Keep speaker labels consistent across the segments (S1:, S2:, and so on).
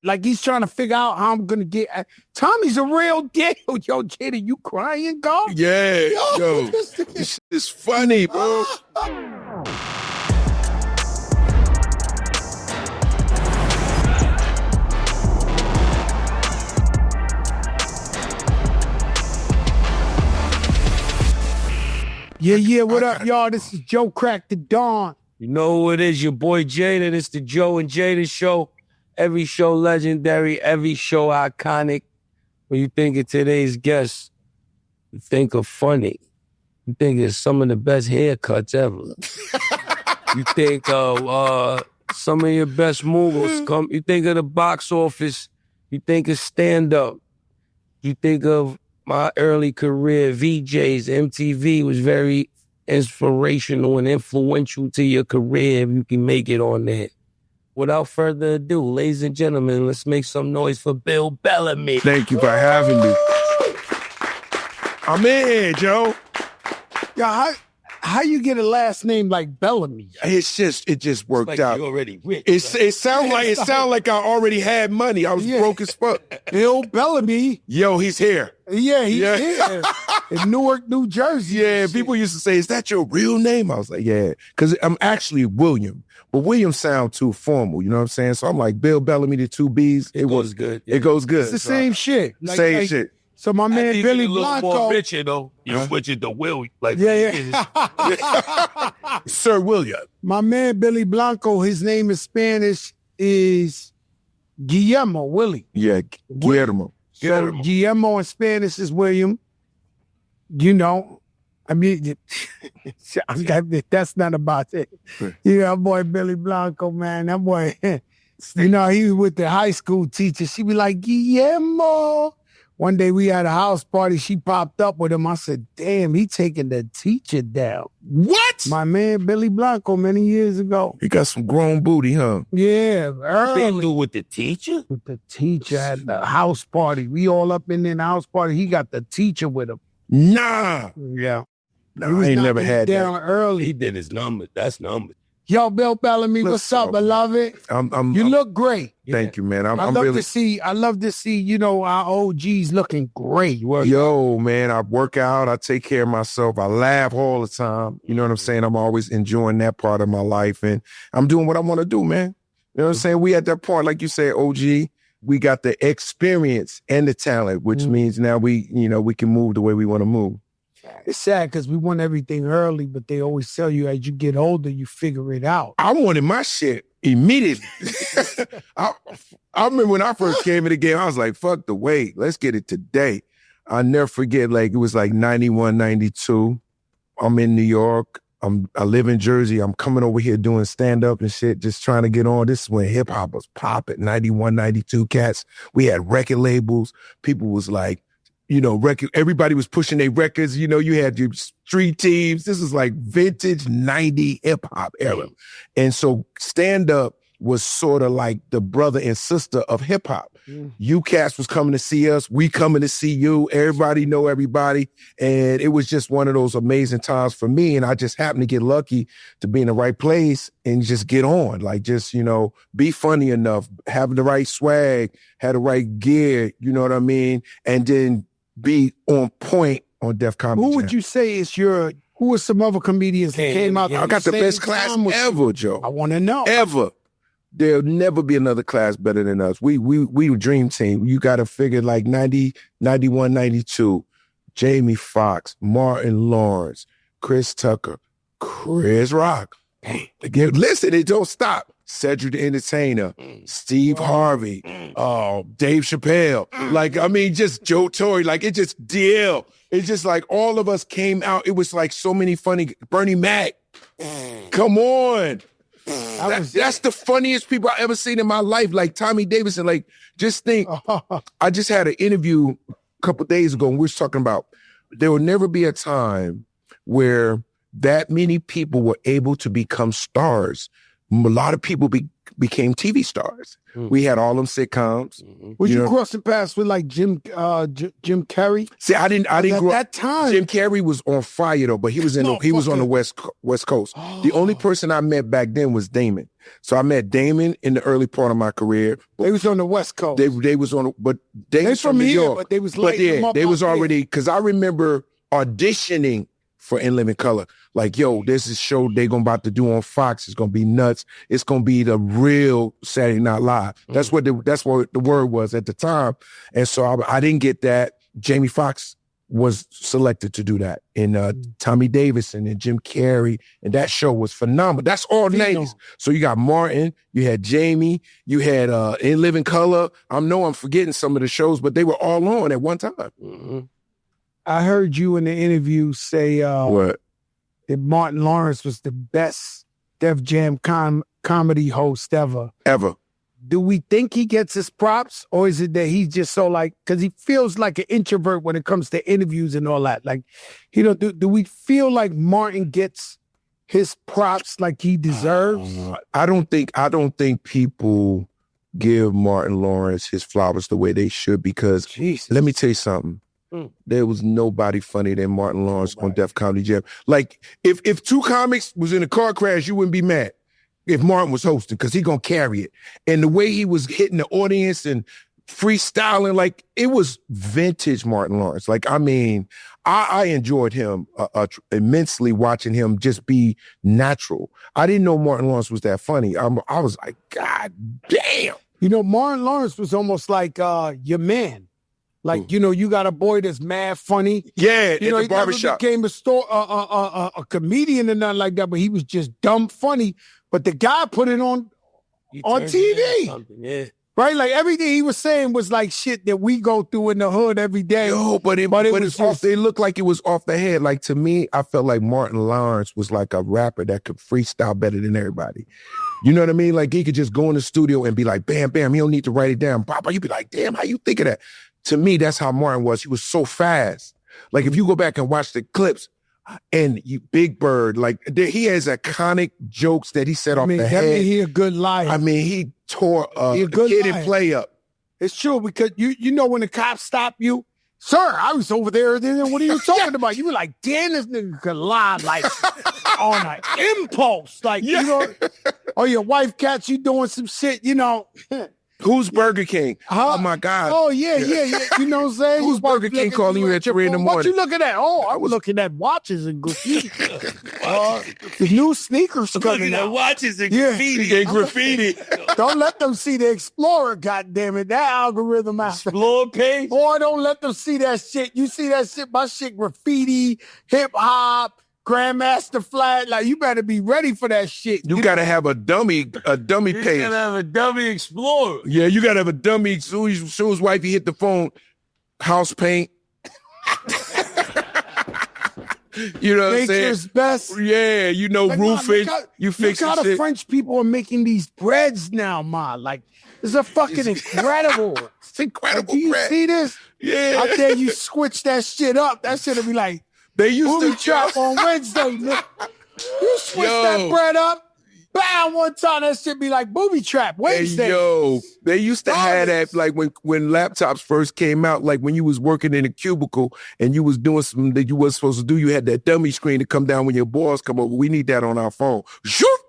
S1: Like he's trying to figure out how I'm gonna get. Tommy's a real deal. Yo, Jada, you crying, God?
S2: Yeah, yo. This is funny, bro.
S1: Yeah, what up, y'all? This is Joe Crack the Dawn.
S3: You know who it is, your boy Jada. This the Joe and Jada show. Every show legendary, every show iconic. When you think of today's guests, you think of funny. You think of some of the best haircuts ever. You think of some of your best movies. You think of the box office. You think of stand-up. You think of my early career, VJs, MTV was very inspirational and influential to your career if you can make it on there. Without further ado, ladies and gentlemen, let's make some noise for Bill Bellamy.
S2: Thank you for having me. I'm in here, Joe.
S1: Yeah, how you get a last name like Bellamy?
S2: It just worked
S3: like
S2: out.
S3: You're already rich.
S2: It sound like I already had money. I was broke as fuck.
S1: Bill Bellamy.
S2: Yo, he's here.
S1: Yeah, he's here. In Newark, New Jersey.
S2: Yeah, people used to say, "Is that your real name?" I was like, "Yeah," because I'm actually William, but William sound too formal. You know what I'm saying? So I'm like Bill Bellamy, the two B's.
S3: It goes good.
S2: Yeah. It goes good.
S1: It's the same shit.
S2: Same shit.
S1: So my man Billy
S3: a little
S1: Blanco.
S3: more richer though. You're richer the Will. Like
S1: Yeah.
S2: Sir William.
S1: My man Billy Blanco, his name in Spanish is Guillermo, Willie.
S2: Yeah, Guillermo.
S1: So Guillermo in Spanish is William. You know, I mean, that's not about it. Yeah, that boy Billy Blanco, man, that boy, you know, he was with the high school teacher. She be like, Guillermo. One day we had a house party. She popped up with him. I said, damn, he taking the teacher down.
S2: What?
S1: My man Billy Blanco many years ago.
S2: He got some grown booty, huh?
S1: Yeah, early.
S3: do with the teacher?
S1: With the teacher at the house party. We all up in the house party. He got the teacher with him.
S2: Nah.
S1: Yeah.
S2: No, I ain't never had
S1: down
S2: that.
S1: early.
S3: He did his numbers. That's numbers.
S1: Yo, Bill Bellamy, what's up, beloved? You look great.
S2: Thank you, man.
S1: I love to see, you know, our OGs looking great.
S2: Yo, man, I work out. I take care of myself. I laugh all the time. You know what I'm saying? I'm always enjoying that part of my life, and I'm doing what I want to do, man. You know what I'm saying? We at that point, like you said, OG, we got the experience and the talent, which means now we can move the way we want to move.
S1: It's sad because we want everything early, but they always tell you as you get older, you figure it out.
S2: I wanted my shit immediately. I remember when I first came in the game, I was like, fuck the wait. Let's get it today. I'll never forget, like, it was like 91, 92. I'm in New York. I live in Jersey. I'm coming over here doing stand-up and shit, just trying to get on. This is when hip-hop was popping, 91, 92 cats. We had record labels. People was like, you know, everybody was pushing their records. You know, you had your street teams. This is like vintage 90 hip-hop era. And so stand-up was sort of like the brother and sister of hip-hop. You cats was coming to see us. We coming to see you. Everybody know everybody. And it was just one of those amazing times for me. And I just happened to get lucky to be in the right place and just get on. Like, just, you know, be funny enough, have the right swag, have the right gear, you know what I mean? And then be on point on Def Comedy
S1: Who
S2: Jam.
S1: would you say is who are some other comedians that came out?
S2: I got the best class ever, Joe.
S1: I want to know.
S2: Ever. There'll never be another class better than us. We a dream team. You got to figure like 90, 91, 92, Jamie Foxx, Martin Lawrence, Chris Tucker, Chris Rock. Again, listen, it don't stop. Cedric the Entertainer, Steve Harvey, Dave Chappelle. Like, I mean, just Joe Torre. Like, it just DL. It's just like all of us came out. It was like so many funny. Bernie Mac. Come on. That's the funniest people I ever seen in my life. Like Tommy Davidson. Like, just think. I just had an interview a couple days ago, and we were talking about there will never be a time where that many people were able to become stars a lot of people became TV stars. We had all them sitcoms.
S1: Was you crossing paths with like Jim Carrey?
S2: See, I didn't grow
S1: at that time.
S2: Jim Carrey was on fire though, but he was on the West Coast. The only person I met back then was Damon. So I met Damon in the early part of my career.
S1: They was on the West Coast.
S2: They was on, but Damon's from New
S1: here,
S2: York.
S1: but they was like,
S2: they was already, because I remember auditioning for In Living Color. Like, yo, this is a show they about to do on Fox. It's gonna be nuts. It's gonna be the real Saturday Night Live. That's what the word was at the time. And so I didn't get that. Jamie Foxx was selected to do that. And Tommy Davidson and Jim Carrey. And that show was phenomenal. That's all names. So you got Martin, you had Jamie, you had In Living Color. I'm forgetting some of the shows, but they were all on at one time.
S1: I heard you in the interview say
S2: What?
S1: That Martin Lawrence was the best Def Jam comedy host ever.
S2: Ever.
S1: Do we think he gets his props, or is it that he's just so like, because he feels like an introvert when it comes to interviews and all that? Like, do we feel like Martin gets his props like he deserves?
S2: I don't think people give Martin Lawrence his flowers the way they should, because let me tell you something. There was nobody funnier than Martin Lawrence on Def Comedy Jam. Like, if two comics was in a car crash, you wouldn't be mad if Martin was hosting, because he gonna carry it. And the way he was hitting the audience and freestyling, like, it was vintage Martin Lawrence. Like, I mean, I enjoyed him immensely, watching him just be natural. I didn't know Martin Lawrence was that funny. I was like, God damn.
S1: Martin Lawrence was almost like your man. Like, you got a boy that's mad funny.
S2: Yeah, in the barbershop.
S1: He never became a comedian or nothing like that, but he was just dumb funny. But the guy put it on TV.
S3: Yeah.
S1: Right? Like, everything he was saying was like shit that we go through in the hood every day.
S2: Yo, but it was off. It looked like it was off the head. Like, to me, I felt like Martin Lawrence was like a rapper that could freestyle better than everybody. You know what I mean? Like, he could just go in the studio and be like, bam, bam. He don't need to write it down. Papa, you be like, damn, how you think of that? To me, that's how Martin was. He was so fast. Like, if you go back and watch the clips, and Big Bird, like, he has iconic jokes that he said off the head.
S1: I mean, he a good liar.
S2: I mean, he tore a kid in play up.
S1: It's true, because you know when the cops stop you, sir, I was over there, then what are you talking about? You be like, damn, this nigga could lie, like, on an impulse. Like, or your wife catch you doing some shit,
S2: Who's Burger King? Oh, my God.
S1: Oh, yeah. You know what I'm saying?
S2: Who's Burger King calling you at 3 in the morning?
S1: What you looking at? Oh, I was looking at watches and graffiti. The new sneakers coming out.
S3: Watches and graffiti.
S2: And graffiti.
S1: Don't let them see the Explorer, goddammit. That algorithm out.
S3: Explorer page?
S1: Boy, don't let them see that shit. You see that shit? My shit graffiti, hip-hop, Grandmaster Flag. Like, you better be ready for that shit.
S2: You gotta have a dummy page.
S3: You gotta have a dummy Explorer.
S2: Yeah, you gotta have a dummy. As soon as wifey hit the phone, house paint. You know what I'm saying?
S1: Nature's best.
S2: Yeah, like, roofing. You fix it. Look how
S1: the French people are making these breads now, Ma. Like, this is fucking incredible.
S2: It's incredible.
S1: Like, do you see this?
S2: Yeah.
S1: I dare you switch that shit up. That shit'll be like,
S2: they used
S1: to trap on Wednesday. You switch that bread up, bam, one time that shit be like booby trap Wednesday.
S2: Hey, they used to have that, like, when laptops first came out, like when you was working in a cubicle and you was doing something that you wasn't supposed to do, you had that dummy screen to come down when your boss come over. We need that on our phone. Shoot!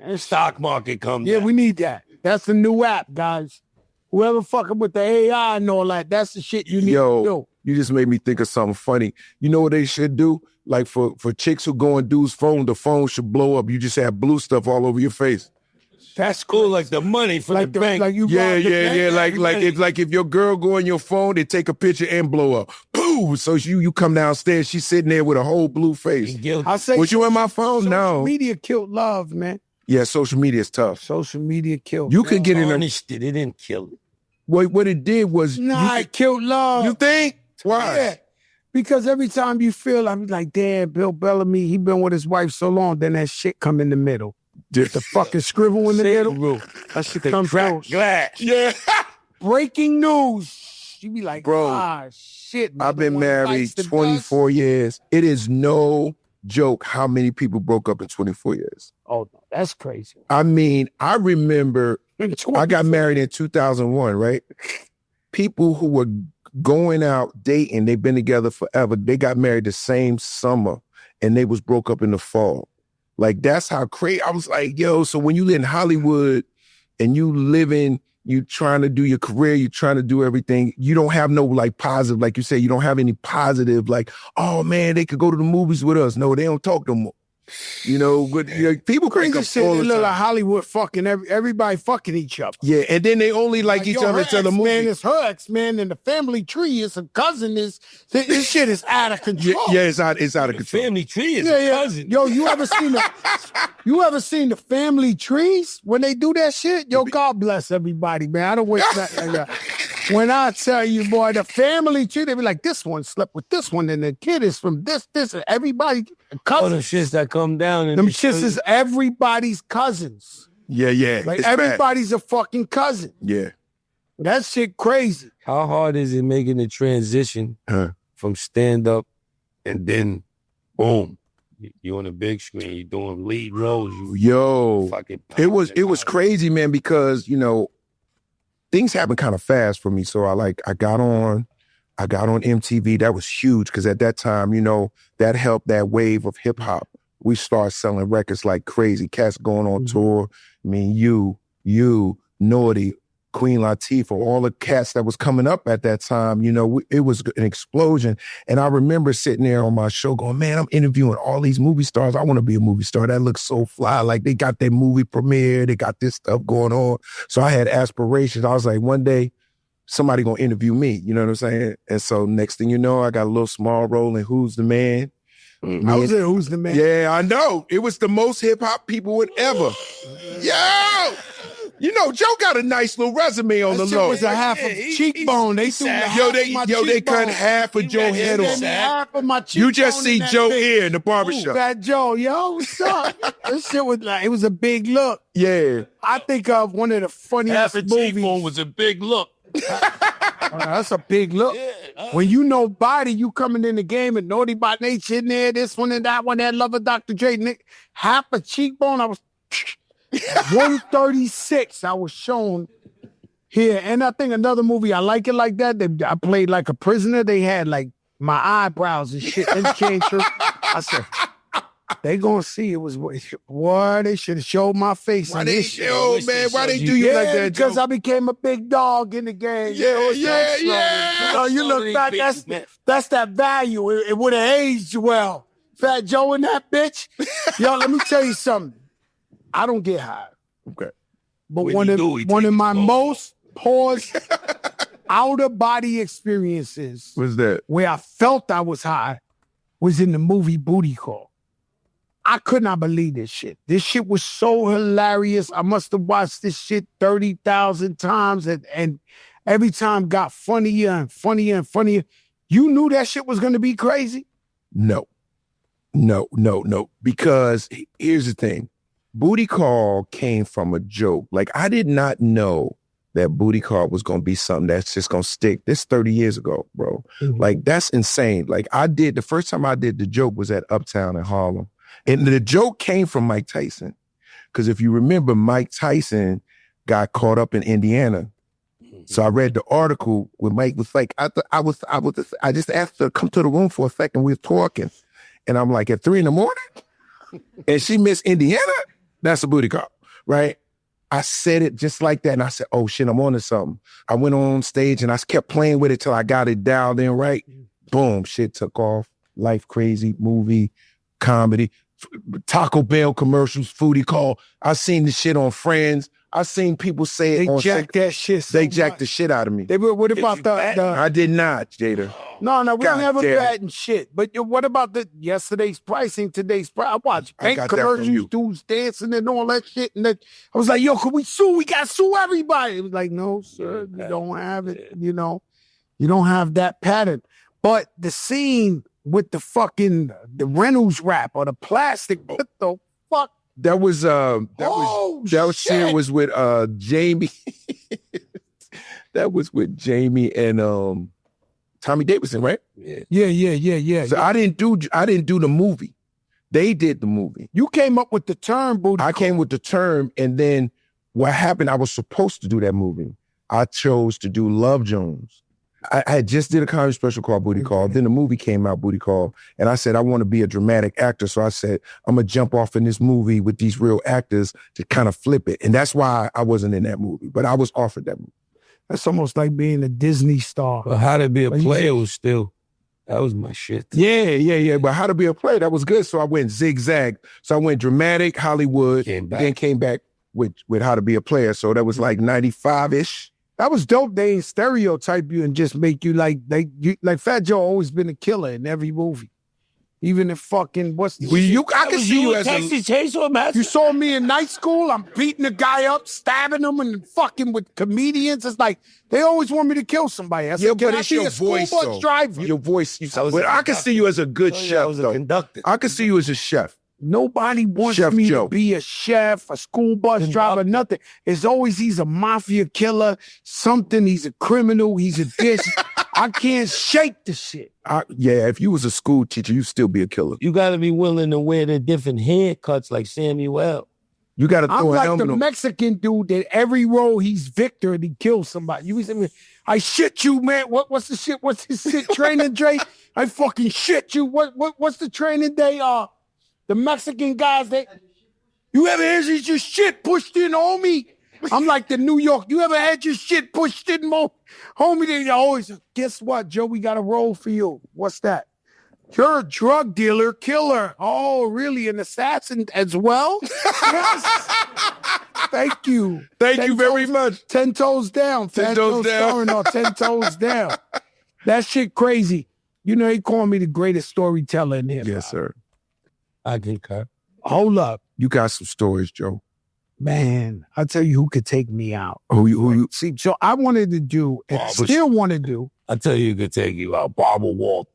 S3: And stock market comes
S1: down. We need that. That's the new app, guys. Whoever fucking with the AI and all that, that's the shit you need to do.
S2: You just made me think of something funny. You know what they should do? Like, for chicks who go on dude's phone, the phone should blow up. You just have blue stuff all over your face.
S1: That's cool.
S3: Like the money for the bank.
S1: Like you
S2: Like if your girl go on your phone, they take a picture and blow up. Boom! So you come downstairs, she's sitting there with a whole blue face.
S1: I say,
S2: was you in my phone? No.
S1: Social media killed love, man.
S2: Yeah, social media is tough.
S1: Social media killed.
S2: You could get in a...
S3: It didn't kill it.
S2: What it did was...
S1: it killed love.
S2: You think? Why?
S1: Yeah. Because every time you feel, I'm like, damn, Bill Bellamy, he been with his wife so long, then that shit come in the middle. The fucking scribble in the middle.
S3: That shit comes crack glass.
S2: Yeah.
S1: Breaking news. You be like,
S2: bro,
S1: shit. Man.
S2: I've been married 24 years. It is no joke how many people broke up in 24 years.
S1: Oh, no, that's crazy.
S2: I mean, I remember I got married in 2001, right? People who were going out dating, they've been together forever. They got married the same summer and they was broke up in the fall. Like, that's how crazy. I was like, yo, so when you live in Hollywood and you trying to do your career, you trying to do everything, you don't have no like positive, like you said, you don't have any positive, like, oh man, they could go to the movies with us. No, they don't talk no more. You know, but people crank up
S1: shit,
S2: all
S1: they
S2: the
S1: look
S2: time.
S1: like Hollywood fucking everybody fucking each other.
S2: Yeah, and then they only like each other until the movie.
S1: Man, it's her ex-man, and the family tree is a cousin. This shit is out of control.
S2: Yeah, it's out of control.
S3: Family tree is a cousin.
S1: Yo, you ever seen the family trees when they do that shit? Yo, God bless everybody, man. I don't wish that. When I tell you, boy, the family tree, they be like, this one slept with this one, and the kid is from this, and everybody cousins.
S3: Oh, the shits that come down. And
S1: them shits is everybody's cousins.
S2: Yeah.
S1: Like,
S2: it's
S1: everybody's a fucking cousin.
S2: Yeah.
S1: That shit crazy.
S3: How hard is it making the transition from stand-up and then, boom, you on the big screen, you doing lead roles.
S2: It was crazy, man, because, you know, things happened kind of fast for me. So I got on MTV. That was huge because at that time, you know, that helped that wave of hip hop. We started selling records like crazy. Cats going on tour. I mean, you, Naughty, Queen Latifah, all the cats that was coming up at that time, you know, it was an explosion. And I remember sitting there on my show going, man, I'm interviewing all these movie stars. I want to be a movie star. That looks so fly. Like, they got their movie premiere. They got this stuff going on. So I had aspirations. I was like, one day, somebody going to interview me. You know what I'm saying? And so next thing you know, I got a little small role in Who's the Man?
S1: I was there, Who's the Man?
S2: Yeah, I know. It was the most hip-hop people would ever. Yo! You know, Joe got a nice little resume on the low.
S1: It was a half of cheekbone. They
S2: cut half of Joe's head off.
S1: Half of my cheekbone.
S2: You just see Joe here in the barbershop.
S1: Fat Joe, yo, what's up? This shit was like, it was a big look.
S2: Yeah.
S1: I think of one of the funniest
S3: half a
S1: movies.
S3: cheekbone was a big look.
S1: That's a big look. When you know body, you coming in the game and Naughty by Nature in there, this one and that one, that Lover Dr. Dre, Nick, half a cheekbone, I was 136, I was shown here. And I think another movie, I Like It Like That, I played like a prisoner. They had like my eyebrows and shit. And came through. I said, they gonna see it was what they should have showed my face.
S2: Why they do you like that?
S1: Because I became a big dog in the game.
S2: Yeah.
S1: You look back, that's that value. It would have aged well. Fat Joe and that bitch. Yo, let me tell you something. I don't get high.
S2: Okay.
S1: But one of my most outer body experiences
S2: What's that?
S1: where I felt I was high was in the movie Booty Call. I could not believe this shit. This shit was so hilarious. I must have watched this shit 30,000 times and every time got funnier and funnier and funnier. You knew that shit was going to be crazy?
S2: No. Because here's the thing. Booty Call came from a joke. Like, I did not know that Booty Call was going to be something that's just going to stick. This 30 years ago, bro. Mm-hmm. Like, that's insane. Like, the first time I did the joke was at Uptown in Harlem. And the joke came from Mike Tyson. Because if you remember, Mike Tyson got caught up in Indiana. So I read the article where Mike was like, I just asked her to come to the room for a second. We were talking. And I'm like, at 3 a.m? And she missed Indiana? That's a booty call, right? I said it just like that. And I said, oh shit, I'm on to something. I went on stage and I kept playing with it till I got it dialed in right. Boom, shit took off. Life crazy, movie, comedy, Taco Bell commercials, foodie call. I seen the shit on Friends. I seen people say it on
S1: that shit.
S2: They jacked the shit out of me.
S1: What about the
S2: I did not, Jada.
S1: No, we don't have a bet and shit. But what about yesterday's pricing, today's price? I watched bank commercials, dudes dancing and all that shit. And I was like, yo, can we sue? We got to sue everybody. It was like, no, sir, you don't have it. You know, you don't have that pattern. But the scene with the Reynolds wrap or the plastic, what the fuck?
S2: That was shit was with Jamie. That was with Jamie and Tommy Davidson, right?
S1: Yeah.
S2: So I didn't do the movie. They did the movie.
S1: You came up with the term, booty.
S2: I came with the term, and then what happened, I was supposed to do that movie. I chose to do Love Jones. I had just did a comedy special called Booty Call. Then the movie came out, Booty Call. And I said, I want to be a dramatic actor. So I said, I'm going to jump off in this movie with these real actors to kind of flip it. And that's why I wasn't in that movie. But I was offered that movie.
S1: That's almost like being a Disney star.
S3: But How to Be a Player was still, that was my shit.
S2: Yeah. But How to Be a Player, that was good. So I went zigzag. So I went dramatic, Hollywood, then came back with How to Be a Player. So that was like 95-ish.
S1: That was dope. They ain't stereotype you and just make you like Fat Joe always been a killer in every movie. Even if fucking
S3: I can see you as Texas Chainsaw Massacre.
S1: You saw me in night school. I'm beating a guy up, stabbing him, and fucking with comedians. It's like they always want me to kill somebody. I said,
S2: but it's your voice, though.
S1: Driver?
S2: Your voice. But I can see you as a good chef,
S3: I was a conductor.
S2: I can see you as a chef.
S1: Nobody wants
S2: Chef
S1: me
S2: Joe.
S1: to be a chef, a school bus driver, nothing. It's always he's a mafia killer, something. He's a criminal. He's a this. I can't shake the shit.
S2: If you was a school teacher, you'd still be a killer.
S3: You got to be willing to wear the different haircuts like Samuel.
S2: You got to throw
S1: I'm
S2: a
S1: like
S2: helmet
S1: the
S2: on.
S1: Mexican dude that every role he's Victor and he kills somebody. You say, I shit you, man. What's the shit? What's his shit? Training day? I fucking shit you. What's the training day? The Mexican guys, you ever had your shit pushed in, homie? I'm like the New York. You ever had your shit pushed in, homie? They always, guess what, Joe? We got a role for you. What's that? You're a drug dealer, killer. Oh, really? An assassin as well? Yes. Thank you.
S2: Thank you very much.
S1: 10 toes down.
S2: 10 toes down.
S1: Starring on 10 toes down. That shit crazy. You know, they call me the greatest storyteller in here.
S2: Yes, sir.
S3: I concur.
S1: Hold up.
S2: You got some stories, Joe.
S1: Man, I'll tell you who could take me out.
S2: Who you?
S1: See, so I wanted to do, and still want to do.
S3: I tell you, who could take you out. Barbara Walters.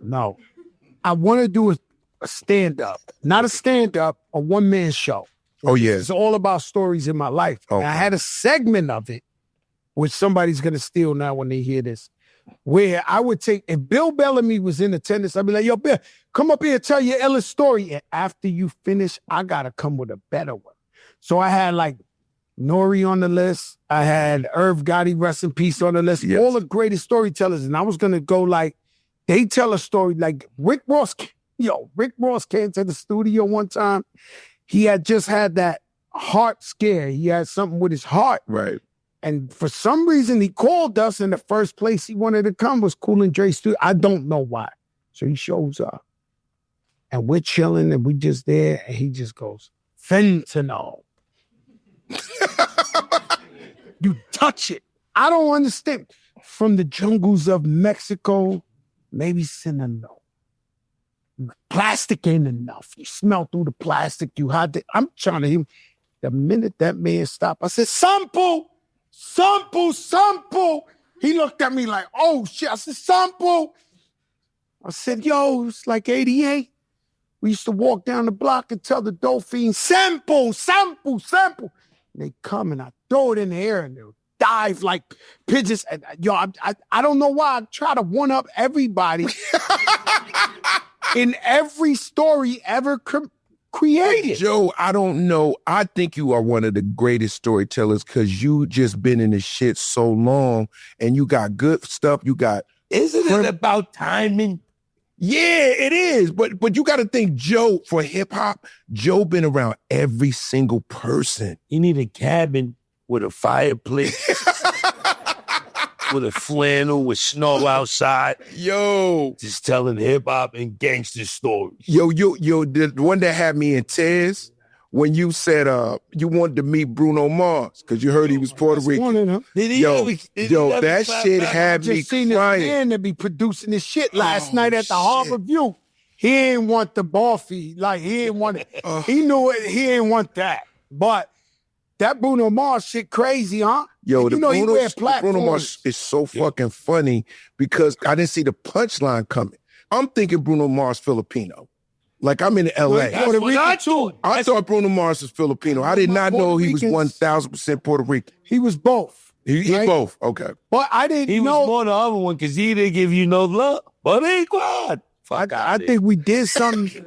S1: No. I want to do a stand-up. Not a stand-up, a one-man show.
S2: Oh, yeah.
S1: It's all about stories in my life.
S2: Okay.
S1: And I had a segment of it, which somebody's going to steal now when they hear this, where I would take, if Bill Bellamy was in attendance, I'd be like, yo, Bill, come up here and tell your illest story. And after you finish, I got to come with a better one. So I had like Nori on the list. I had Irv Gotti, rest in peace, on the list.
S2: Yes.
S1: All the greatest storytellers. And I was going to go like, they tell a story like Rick Ross came to the studio one time. He had just had that heart scare. He had something with his heart.
S2: Right.
S1: And for some reason, he called us, and the first place he wanted to come was Cool and Dre studio. I don't know why. So he shows up, and we're chilling, and we just there, and he just goes, fentanyl. You touch it. I don't understand. From the jungles of Mexico, maybe Sinaloa. Plastic ain't enough. You smell through the plastic. You had to. I'm trying to hear. The minute that man stopped, I said, sample. He looked at me like, oh shit. I said, sample. I said, yo, it's like 88. We used to walk down the block and tell the dolphin, sample. And they come and I throw it in the air and they'll dive like pigeons. And, yo, I don't know why I try to one up everybody in every story ever created.
S2: Joe, I don't know. I think you are one of the greatest storytellers because you just been in this shit so long and you got good stuff. You got.
S3: Isn't it about timing?
S2: Yeah, it is. But you got to think, Joe, for hip hop, Joe been around every single person.
S3: You need a cabin with a fireplace, with a flannel, with snow outside.
S2: Yo.
S3: Just telling hip hop and gangster stories.
S2: Yo, the one that had me in tears when you said you wanted to meet Bruno Mars because you heard he was Puerto Rican.
S3: Did he
S2: that shit had me
S1: just seen
S2: crying.
S1: this man to be producing this shit last night at the Harbor View. He ain't want the ball fee. Like, he ain't want it. He knew it. He ain't want that. But that Bruno Mars shit crazy, huh?
S2: Yo,
S1: you know he wear platforms.
S2: Bruno Mars is so fucking funny because I didn't see the punchline coming. I'm thinking Bruno Mars Filipino. Like, I'm in L.A.
S1: Puerto Rican too.
S2: I thought Bruno Mars was Filipino. I did not know he was 1,000% Puerto Rican.
S1: He was both.
S2: He
S1: right?
S2: both. Okay.
S1: But I didn't
S3: He
S1: know.
S3: was more the other one because he didn't give you no love. But ain't God.
S1: I think we did something.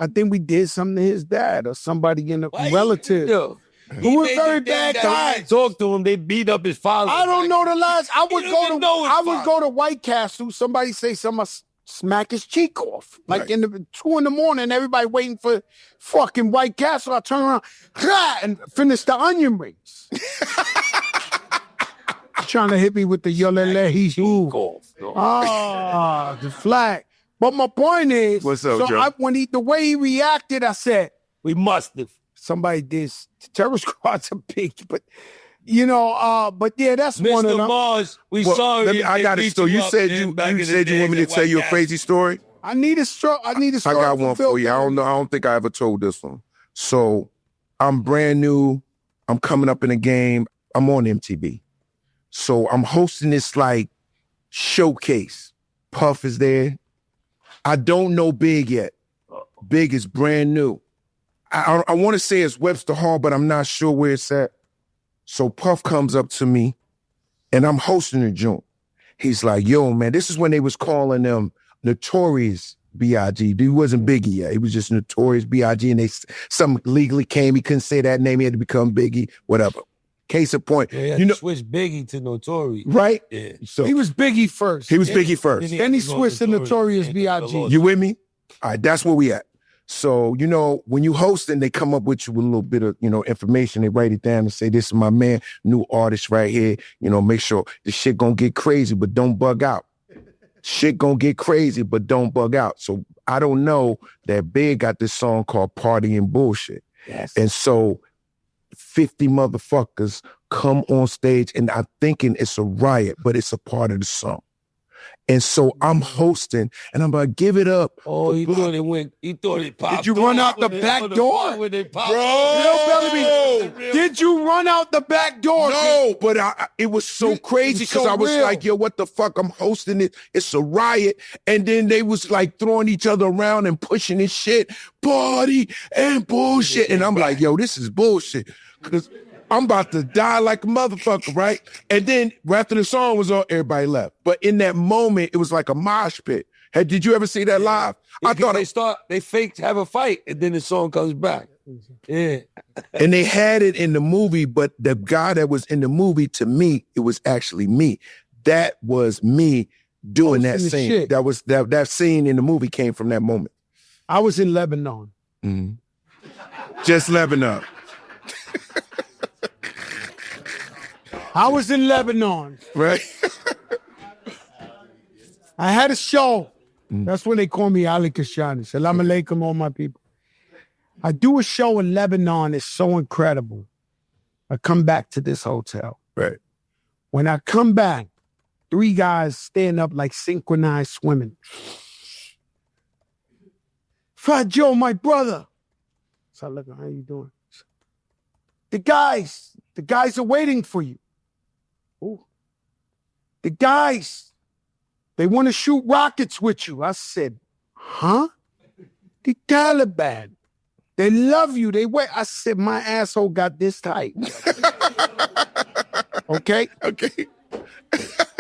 S1: I think we did something to his dad or somebody in the relative.
S3: Yo,
S1: Who were very bad guys.
S3: Talk to him. They beat up his father.
S1: I don't know the last. I would go to White Castle. Somebody say something, smack his cheek off. Like in the 2 a.m, everybody waiting for fucking White Castle. I turn around and finish the onion rings. Trying to hit me with the yolele. He's the flag. But my point is,
S2: what's up, Joe?
S1: The way he reacted, I said,
S3: we must have.
S1: Somebody did. Terror Squad's a big, but but yeah, that's
S3: Mr.
S1: one of them.
S3: Mars, we saw you.
S2: I got a story. You said you want me to tell you a crazy story?
S1: I need a story.
S2: I got one for you. I don't think I ever told this one. So I'm brand new. I'm coming up in the game. I'm on MTV. So I'm hosting this like showcase. Puff is there. I don't know Big yet. Big is brand new. I want to say it's Webster Hall, but I'm not sure where it's at. So Puff comes up to me, and I'm hosting the joint. He's like, yo, man, this is when they was calling them Notorious B.I.G. He wasn't Biggie yet. He was just Notorious B.I.G. And some legally came. He couldn't say that name. He had to become Biggie, whatever. Case in point.
S3: Yeah, switch Biggie to Notorious.
S2: Right?
S3: Yeah.
S1: So he was Biggie first.
S2: He was Biggie first.
S1: Then he switched to Notorious B.I.G.
S2: You with me? All right, that's where we at. So, when you hosting, they come up with you with a little bit of, information. They write it down and say, this is my man, new artist right here. Make sure the shit gonna get crazy, but don't bug out. Shit gonna get crazy, but don't bug out. So I don't know that Big got this song called Party and Bullshit.
S1: Yes.
S2: And so 50 motherfuckers come on stage and I'm thinking it's a riot, but it's a part of the song. And so I'm hosting, and I'm like, give it up.
S3: Oh, he thought it popped.
S1: Did you run out the back door?
S3: Bro,
S1: Bill Bellamy, did you run out the back door?
S2: No, but it was so crazy because I was
S1: real.
S2: like, yo, what the fuck? I'm hosting it. It's a riot. And then they was like throwing each other around and pushing this shit. Party and bullshit. And I'm like, yo, this is bullshit. Because I'm about to die like a motherfucker, right? And then after the song was on, everybody left. But in that moment, it was like a mosh pit. Did you ever see that live?
S3: I thought they faked have a fight, and then the song comes back. Yeah.
S2: And they had it in the movie, but the guy that was in the movie, to me, it was actually me. That was me doing that scene.
S1: Shit.
S2: That was that scene in the movie came from that moment.
S1: I was in Lebanon.
S2: Mm-hmm. Just Lebanon.
S1: I was in Lebanon.
S2: Right.
S1: I had a show. That's when they call me Ali Kashani. Salam alaikum, all my people. I do a show in Lebanon. It's so incredible. I come back to this hotel.
S2: Right.
S1: When I come back, 3 guys stand up like synchronized swimming. Fat Joe, my brother. So I look, how you doing? The guys are waiting for you. Ooh. The guys, they want to shoot rockets with you. I said, huh? The Taliban. They love you. They wait. I said, my asshole got this tight. Okay?
S2: Okay.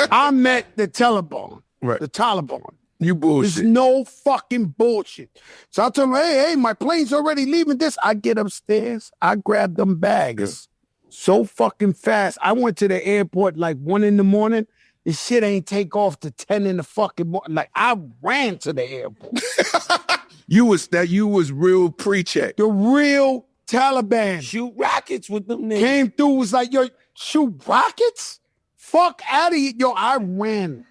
S1: I met the Taliban.
S2: Right.
S1: The Taliban.
S2: You bullshit.
S1: There's no fucking bullshit. So I told him, hey, my plane's already leaving this. I get upstairs. I grab them bags. So fucking fast. I went to the airport like 1 a.m. This shit ain't take off to 10 in the fucking morning. Like, I ran to the airport.
S2: You was real pre-check.
S1: The real Taliban.
S3: Shoot rockets with them niggas.
S1: Came through, was like, yo, shoot rockets? Fuck out of here. Yo, I ran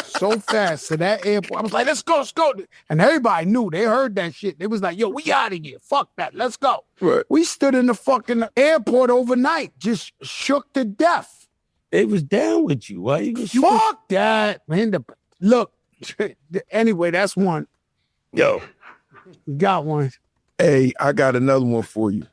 S1: so fast to that airport. I was like, let's go. And everybody knew. They heard that shit. They was like, yo, we out of here. Fuck that. Let's go.
S2: Right.
S1: We stood in the fucking airport overnight, just shook to death.
S3: They was down with you. Why you
S1: Fuck that, man. Look, anyway, that's one.
S3: Yo.
S1: You got one.
S2: Hey, I got another one for you.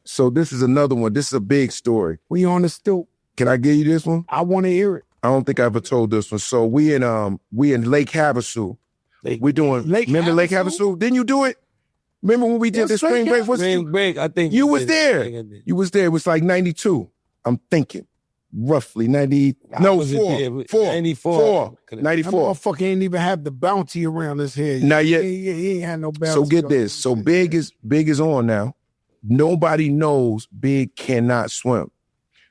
S2: So this is another one. This is a big story.
S1: We on the stoop.
S2: Can I give you this one?
S1: I want to hear it.
S2: I don't think I ever told this one. So we in Lake Havasu. We're doing Lake Havasu? Didn't you do it? Remember when we did the spring break?
S3: Spring break, I think
S2: you was there. You was there. It was like 92. I'm thinking. roughly 90. No,
S3: was it there?
S2: 94.
S1: That
S2: 94.
S1: motherfucker ain't even have the bounty around his head.
S2: Not yet.
S1: He ain't had no bounty.
S2: So get this. So Big is on now. Nobody knows Big cannot swim.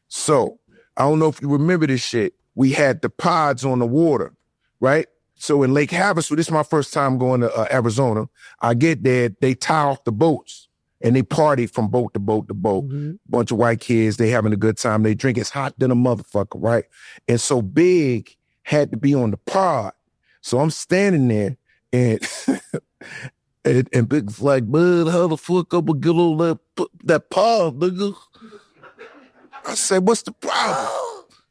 S2: So I don't know if you remember this shit. We had the pods on the water, right? So in Lake Havasu, this is my first time going to Arizona. I get there, they tie off the boats and they party from boat to boat to boat.
S1: Mm-hmm.
S2: Bunch of white kids, they having a good time. They drink, it's hot than a motherfucker, right? And so Big had to be on the pod. So I'm standing there and and Big's like, man, how the fuck I'm gonna get on that pod, nigga? I said, what's the problem?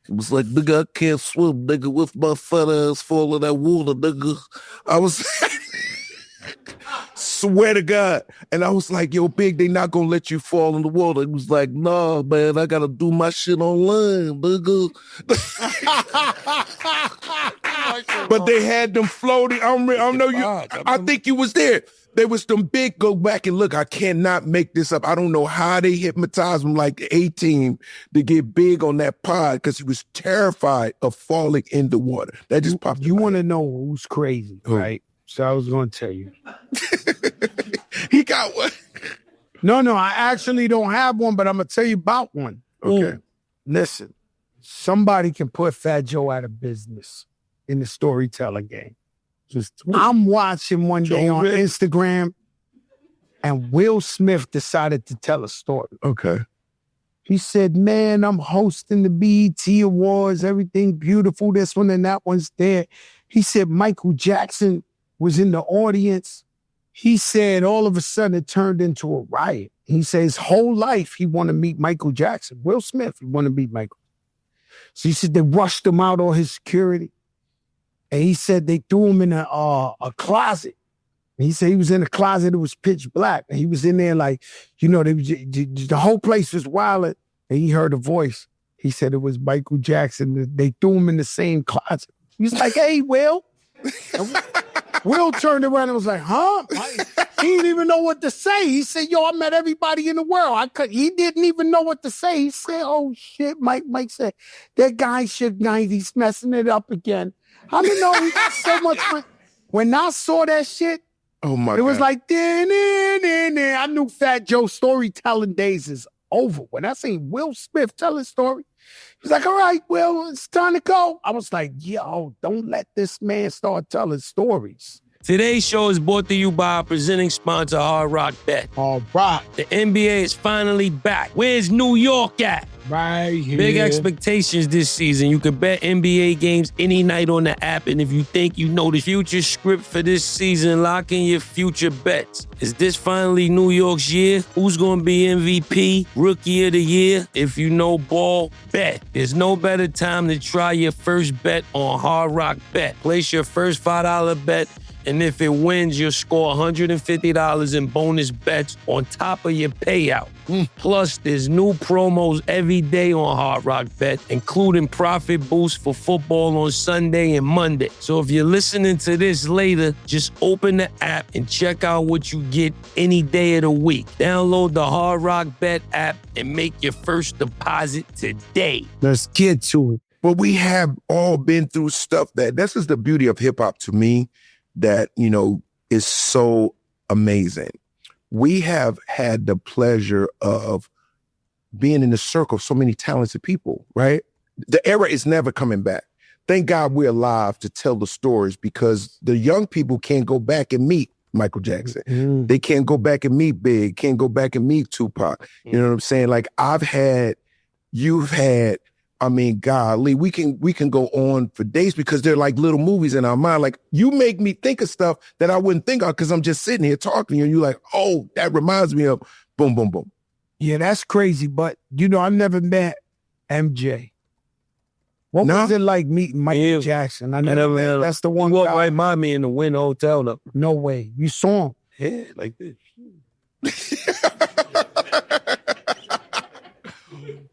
S2: It was like, nigga, I can't swim, nigga, with my fat ass fall in that water, nigga. I was, swear to God. And I was like, yo, Big, they not gonna let you fall in the water. It was like, nah, man, I gotta do my shit online, nigga. But they had them floating. I think you was there. There was them big, go back and look, I cannot make this up. I don't know how they hypnotized him like the A-team to get Big on that pod because he was terrified of falling in the water. That just popped.
S1: You want to know who's crazy, right? So I was going to tell you.
S2: He got one.
S1: No, I actually don't have one, but I'm going to tell you about one.
S2: Okay.
S1: Listen, somebody can put Fat Joe out of business in the storytelling game. I'm watching one day on Instagram, and Will Smith decided to tell a story.
S2: Okay.
S1: He said, man, I'm hosting the BET Awards, everything beautiful, this one and that one's there. He said Michael Jackson was in the audience. He said all of a sudden it turned into a riot. He said his whole life he wanted to meet Michael Jackson. Will Smith, he wanted to meet Michael. So he said they rushed him out, all his security. And he said they threw him in a closet. And he said he was in a closet, it was pitch black. And he was in there like, the whole place was wild. And he heard a voice. He said it was Michael Jackson. They threw him in the same closet. He was like, hey, Will. Will turned around and was like, huh? He didn't even know what to say. He said, yo, I met everybody in the world. He didn't even know what to say. He said, oh, shit. Mike said, that guy should he's messing it up again. I didn't know he got so much fun. When I saw that shit,
S2: oh my God.
S1: It was like, I knew Fat Joe's storytelling days is over. When I seen Will Smith tell his story, he was like, all right, Will, it's time to go. I was like, yo, don't let this man start telling stories.
S3: Today's show is brought to you by our presenting sponsor, Hard Rock Bet.
S1: All right.
S3: The NBA is finally back. Where's New York at?
S1: Right here.
S3: Big expectations this season. You can bet NBA games any night on the app, and if you think you know the future script for this season, lock in your future bets. Is this finally New York's year? Who's going to be MVP, Rookie of the Year? If you know ball, bet. There's no better time to try your first bet on Hard Rock Bet. Place your first $5 bet, and if it wins, you'll score $150 in bonus bets on top of your payout. Plus, there's new promos every day on Hard Rock Bet, including profit boosts for football on Sunday and Monday. So if you're listening to this later, just open the app and check out what you get any day of the week. Download the Hard Rock Bet app and make your first deposit today.
S1: Let's get to it.
S2: But we have all been through stuff this is the beauty of hip hop to me that, is so amazing. We have had the pleasure of being in the circle of so many talented people, right? The era is never coming back. Thank God we're alive to tell the stories because the young people can't go back and meet Michael Jackson. They can't go back and meet Big, can't go back and meet Tupac. You know what I'm saying? Like you've had, golly, we can go on for days because they're like little movies in our mind. Like you make me think of stuff that I wouldn't think of because I'm just sitting here talking to you and you're like, oh, that reminds me of boom, boom, boom.
S1: Yeah, that's crazy. But, I've never met MJ. What was it like meeting Michael Jackson? I never met. That's the one.
S3: He walked right by me in the Wynn Hotel. Though.
S1: No way. You saw him?
S3: Yeah, like this.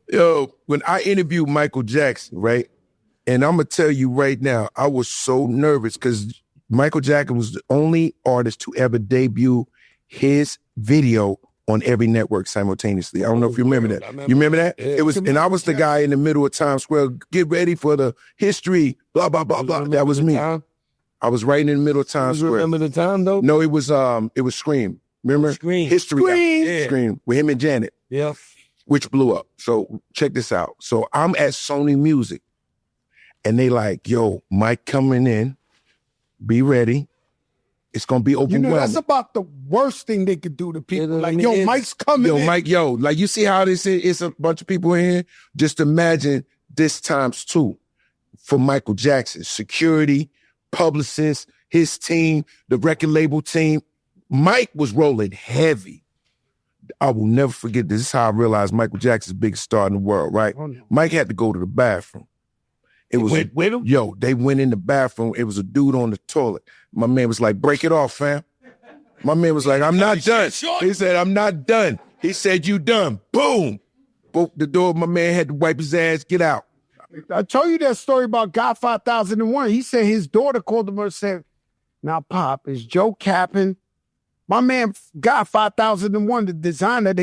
S2: Yo, when I interviewed Michael Jackson, right? And I'm going to tell you right now, I was so nervous because Michael Jackson was the only artist to ever debut his video on every network simultaneously. I don't know if you remember that. You remember that?
S3: Yeah.
S2: It was, and I was the guy in the middle of Times Square. Get ready for the history. Blah blah blah blah. That was me.
S3: Time?
S2: I was right in the middle of Times
S3: You
S2: Square.
S3: remember the time though?
S2: No, it was Scream. Remember?
S3: Scream.
S2: History.
S1: Scream.
S3: Yeah.
S2: Scream with him and Janet,
S3: Yeah.
S2: which blew up. So check this out. So I'm at Sony Music, and they like, yo, Mike coming in. Be ready. It's gonna be
S1: You
S2: overwhelming.
S1: know, that's about the worst thing they could do to people.
S3: Yeah,
S1: Like,
S3: I mean,
S1: yo,
S3: it's-
S1: Mike's coming
S2: Yo,
S1: in.
S2: Mike, yo, like you see how this is? It's a bunch of people in here. Just imagine this times two for Michael Jackson. Security, publicists, his team, the record label team. Mike was rolling heavy. I will never forget this. This is how I realized Michael Jackson's the biggest star in the world, right?
S1: Oh, no.
S2: Mike had to go to the bathroom. It was
S3: Went with him?
S2: Yo, they went in the bathroom. It was a dude on the toilet. My man was like, break it off, fam. My man was like, I'm not done. He said, I'm not done. He said, you done. Boom. Broke the door. My man had to wipe his ass. Get out.
S1: I told you that story about God 5001. He said his daughter called him and said, now, Pop, is Joe capping? My man, God 5001, the designer,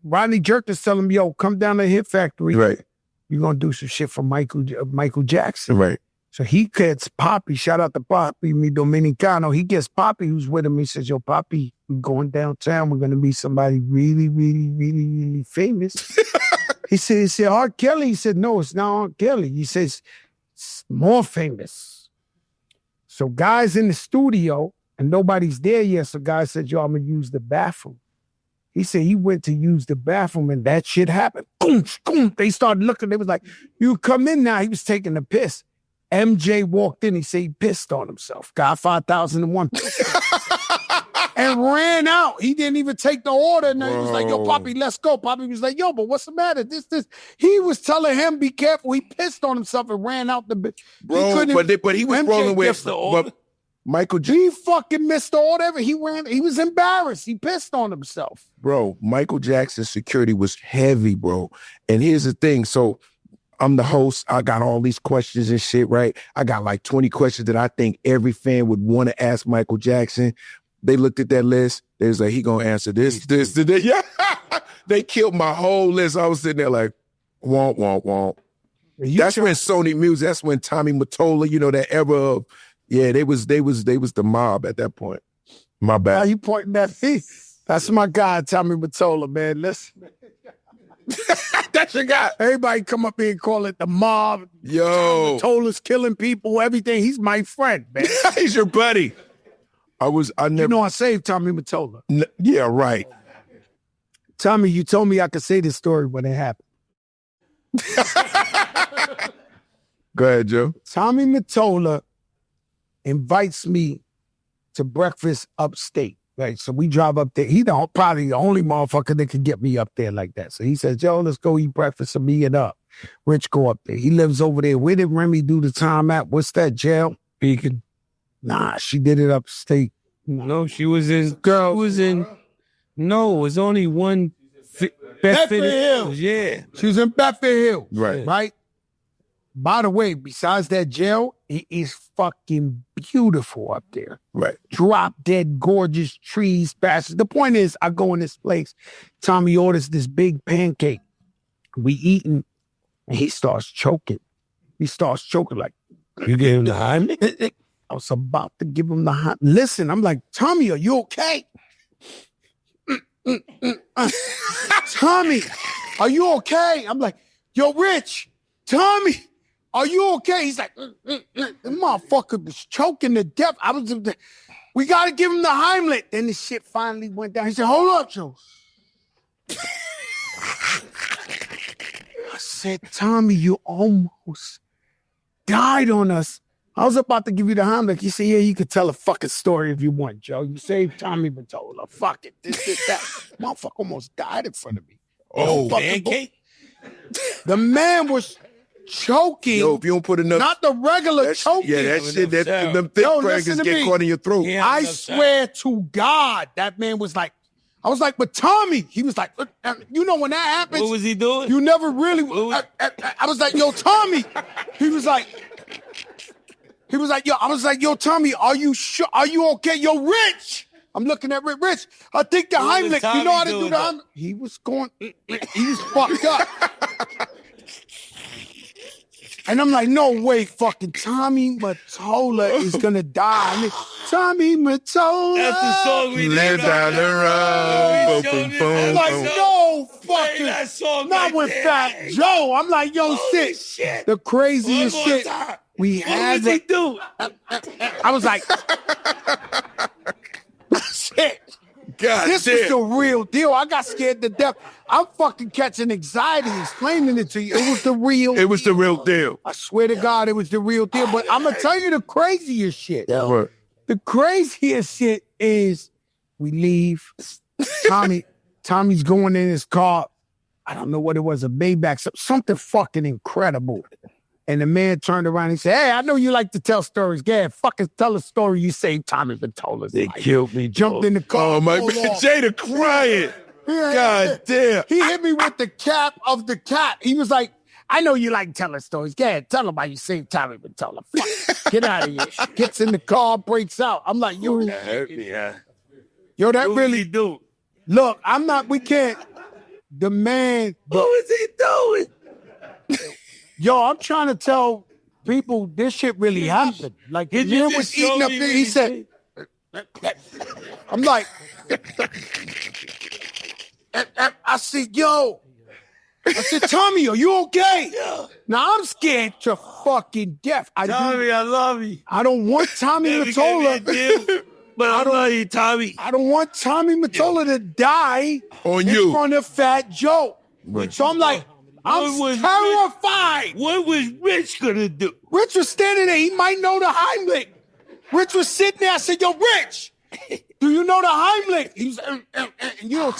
S1: Rodney Jerkins tell him, yo, come down to Hit Factory.
S2: Right.
S1: You're going to do some shit for Michael Jackson.
S2: Right.
S1: So he gets Poppy, shout out to Poppy, mi Dominicano. He gets Poppy, who's with him. He says, yo, Poppy, we're going downtown. We're going to meet somebody really, really, really, really famous. He said, R. Kelly. He said, no, it's not R. Kelly. He says, it's more famous. So guys in the studio, and nobody's there yet. So guy said, yo, I'm going to use the bathroom. He said he went to use the bathroom and that shit happened. Boom, boom. They started looking. They was like, you come in now. He was taking a piss. MJ walked in. He said he pissed on himself. Got 5001. And ran out. He didn't even take the order. And he was like, yo, Poppy, let's go. Poppy was like, yo, but what's the matter? This. He was telling him, be careful. He pissed on himself and ran out the...
S2: Bro, but he was
S1: MJ
S2: rolling with...
S1: gets the order.
S2: But Michael Jackson...
S1: He fucking missed the order. He was embarrassed. He pissed on himself.
S2: Bro, Michael Jackson's security was heavy, bro. And here's the thing. So I'm the host. I got all these questions and shit, right? I got like 20 questions that I think every fan would want to ask Michael Jackson. They looked at that list. They was like, he gonna answer this. Yeah. They killed my whole list. I was sitting there like, womp, womp, womp. That's when Sony Music, that's when Tommy Mottola, you know, that era of, yeah, they was the mob at that point. My
S1: How
S2: bad.
S1: you pointing at me? That's my guy, Tommy Mottola, man. Listen.
S2: That's your guy.
S1: Everybody come up here and call it the mob.
S2: Yo.
S1: Mottola's killing people, everything. He's my friend, man.
S2: He's your buddy. I never.
S1: You know I saved Tommy Mottola.
S2: Yeah, right.
S1: Tommy, you told me I could say this story when it happened.
S2: Go ahead, Joe.
S1: Tommy Mottola invites me to breakfast upstate. Right, so we drive up there. He probably the only motherfucker that could get me up there like that. So he says, yo, let's go eat breakfast and me and Rich go up there. He lives over there. Where did Remy do the time at? What's that, jail?
S3: Beacon.
S1: Nah, she did it upstate.
S3: No, she was in. Girl, she was in. No, it was only one.
S1: Bedford Hills.
S3: Yeah.
S1: She was in Bedford Hills.
S2: Right.
S1: Right? By the way, besides that jail, it is fucking beautiful up there.
S2: Right.
S1: Drop dead gorgeous trees, bastards. The point is, I go in this place. Tommy orders this big pancake. We eating, and he starts choking. He starts choking like,
S3: You gave him the Heimlich?
S1: I was about to give him the hot. Listen, I'm like, Tommy, are you okay? Tommy, are you okay? I'm like, yo, Rich, Tommy, are you okay? He's like, the motherfucker was choking to death. We got to give him the Heimlich. Then the shit finally went down. He said, hold up, Joe. I said, Tommy, you almost died on us. I was about to give you the Heimlich. He said, yeah, you could tell a fucking story if you want, Joe. You saved Tommy Mottola. Fuck it. This, that. Motherfucker almost died in front of me.
S2: Oh,
S3: Pancake?
S1: The man was choking.
S2: Yo, if you don't put enough...
S1: Not the regular choking.
S2: Yeah, that shit, them thick
S1: Yo,
S2: crackers
S1: listen to
S2: get
S1: me.
S2: caught in your throat.
S3: Yeah.
S1: I swear to God, that man was like, I was like, but Tommy, he was like, you know when that happens,
S3: What was he doing?
S1: you never really, I was like, yo, Tommy. He was like, yo, I was like, yo, Tommy, are you sure? Are you okay? Yo, Rich, I'm looking at Rich. I think the
S3: What was
S1: Heimlich. You
S3: Tommy
S1: know how to
S3: doing
S1: do the Heimlich? He was going. He was fucked up. And I'm like, no way, fucking Tommy Mottola is gonna die. Tommy Mottola.
S3: That's the song we
S2: Live
S3: did.
S2: down the road. Boom, boom,
S1: I'm
S2: boom,
S1: like,
S2: boom.
S1: no
S3: Play
S1: fucking.
S3: that song
S1: Not
S3: right
S1: with
S3: there.
S1: Fat Joe. I'm like, yo,
S3: Holy
S1: shit.
S3: shit.
S1: The craziest
S3: One more
S1: shit.
S3: time.
S1: We
S3: What
S1: had
S3: was he
S1: it.
S3: doing?
S1: I was like, shit.
S2: God
S1: This
S2: damn.
S1: is the real deal. I got scared to death. I'm fucking catching anxiety explaining it to you. It was the real
S2: It was the real deal.
S1: I swear to God, it was the real deal. But I'm going to tell you the craziest shit.
S2: What?
S1: The craziest shit is we leave. Tommy's going in his car. I don't know what it was, a Maybach, something fucking incredible. And the man turned around and he said, hey, I know you like to tell stories. Yeah, fucking tell a story you saved Tommy Mottola's
S3: They
S1: life.
S3: killed me.
S1: Jumped in the car.
S2: Oh, my
S1: pulled
S2: man.
S1: off.
S2: Jada crying. God damn.
S1: He hit me with the cap of the cap. He was like, I know you like telling stories. Yeah, tell him how you saved Tommy Mottola. Fuck, get out of here. Gets in the car, breaks out. I'm like, yo,
S3: That hurt me, huh?
S1: yo, that
S3: What was
S1: really,
S3: he doing?
S1: look, we can't, the man,
S3: What was he doing?
S1: yo, I'm trying to tell people this shit really happened. Like, the
S3: Did you
S1: man
S3: just
S1: was
S3: show
S1: eating up
S3: me
S1: there.
S3: what
S1: He
S3: he
S1: said, I'm like, I said, yo. I said, Tommy, are you okay?
S3: Yeah.
S1: Now, I'm scared to fucking death.
S3: Tommy, I love you.
S1: I don't want Tommy
S3: Never gave me a
S1: Mottola.
S3: deal, but I love you, Tommy.
S1: I don't want Tommy Mottola to die
S2: On
S1: in
S2: you.
S1: front of Fat Joe. So I'm like, I'm
S3: What was
S1: terrified.
S3: What was Rich gonna do?
S1: Rich was standing there. He might know the Heimlich. Rich was sitting there. I said, yo, Rich, do you know the Heimlich? He was, you know,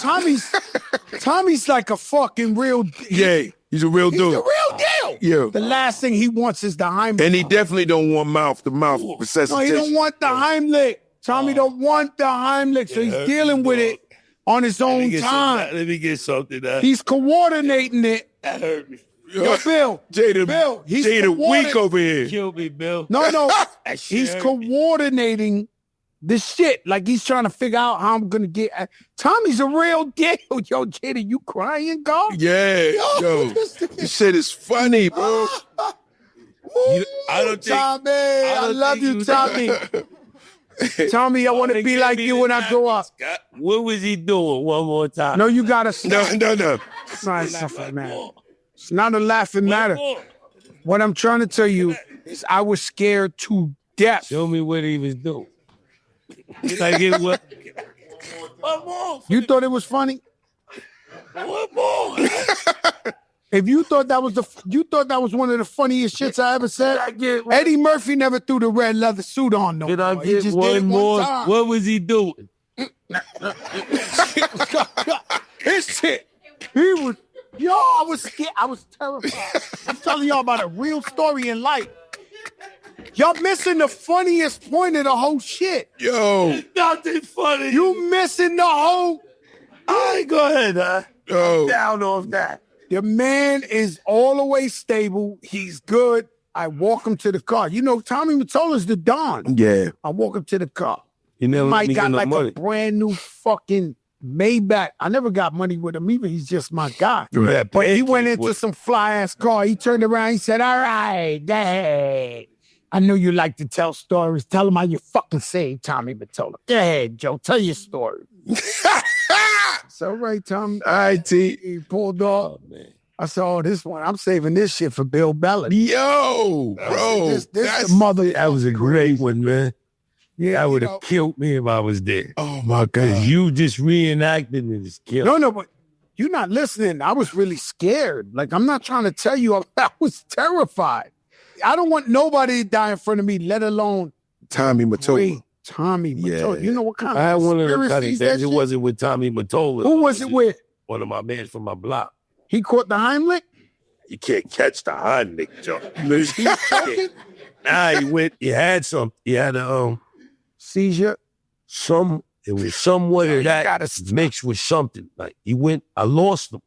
S1: Tommy's like a fucking real.
S2: Yeah, he's a real
S1: He's
S2: dude.
S1: the real deal.
S2: Yeah.
S1: The last thing he wants is the Heimlich.
S2: And he definitely don't want mouth-to-mouth
S1: No, he
S2: resuscitation.
S1: don't want the Heimlich. Tommy don't want the Heimlich, so he's
S3: hurt
S1: dealing
S3: me,
S1: with
S3: dog.
S1: it on his own time.
S3: Let me get something.
S1: He's coordinating it.
S3: That hurt me.
S1: Yo, Bill.
S2: Jada,
S1: Bill, he's
S2: Jada weak over here.
S3: Kill me, Bill.
S1: No,
S3: That shit
S1: he's
S3: hurt me.
S1: coordinating the shit. Like he's trying to figure out how I'm gonna get. Tommy's a real deal. Yo, Jada, you crying, God?
S2: Yeah, yo. This shit is funny, bro.
S3: I don't think.
S1: Tommy, I love you, Tommy. Tommy, I want to be like you when I grow up.
S3: What was he doing? One more time.
S1: No, you gotta stop.
S2: No.
S1: It's not a laughing matter.
S3: more.
S1: It's not a laughing matter.
S3: more.
S1: What I'm trying to tell you is I was scared to death.
S3: Show me what he was doing. Like it was. One more.
S1: You thought it was funny?
S3: One more.
S1: If you thought that was one of the funniest shits I ever said, Eddie Murphy never threw the red leather suit on no
S3: Did I
S1: more. He
S3: get
S1: just did it
S3: one more?
S1: time.
S3: What was he doing?
S1: His shit. He was, yo, I was scared. I was terrified. I'm telling y'all about a real story in life. Y'all missing the funniest point of the whole shit.
S2: Yo,
S3: Nothing funny.
S1: You missing the whole.
S3: All right, go ahead, huh?
S2: yo.
S3: Down off that.
S1: The man is all the way stable. He's good. I walk him to the car. You know, Tommy Mottola's the Don.
S2: Yeah.
S1: I walk him to the car.
S3: You never
S1: Mike
S3: let me
S1: got
S3: get no
S1: like
S3: money.
S1: a brand new fucking Maybach. I never got money with him either. He's just my guy.
S2: Right.
S1: But he went into some fly ass car. He turned around. He said, "All right, Dad. I know you like to tell stories. Tell him how you fucking saved Tommy Mottola. Go ahead, Joe. Tell your story." It's all right, Tommy.
S2: All right, T.
S1: He pulled off.
S3: Oh, man.
S1: I said, "Oh, this one. I'm saving this shit for Bill Bellamy."
S2: Yo, bro.
S1: This
S2: that's,
S1: the mother.
S3: That was a great one, man.
S1: Yeah,
S3: That would
S1: you
S3: have
S1: know.
S3: killed me if I was there.
S2: oh, my
S3: Cause
S2: God.
S3: you just reenacting it is killing.
S1: No, but you're not listening. I was really scared. Like, I'm not trying to tell you. I was terrified. I don't want nobody to die in front of me, let alone
S2: Tommy Mottola.
S1: wait, Tommy Mottola.
S2: Yeah.
S1: You know what kind
S3: I had
S1: of
S3: one of them
S1: conspiracies
S3: cutting
S1: that
S3: things. It
S1: shit?
S3: wasn't with Tommy Mottola.
S1: Who was it with?
S3: One of my men from my block.
S1: He caught the Heimlich?
S3: You can't catch the Heimlich, Joe. Nah, he had a
S1: Seizure?
S3: it was somewhat of that
S1: gotta
S3: mixed with something. Like I lost him.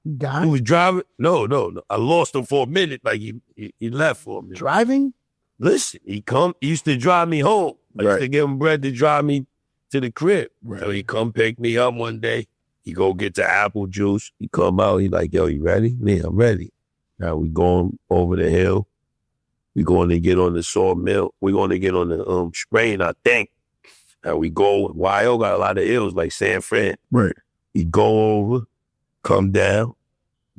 S1: He
S3: He
S1: died?
S3: was driving. No. I lost him for a minute. Like he left for a minute.
S1: Driving?
S3: Listen, he used to drive me home. I used
S2: Right.
S3: to give him bread to drive me to the crib.
S2: Right.
S3: So he come pick me up one day. He go get the apple juice. He come out. He like, yo, you ready? Me, I'm ready. Now we going over the hill. We going to get on the sawmill. We going to get on the sprain, I think. Now we go. YO got a lot of hills like San Fran.
S2: Right.
S3: He go over, come down.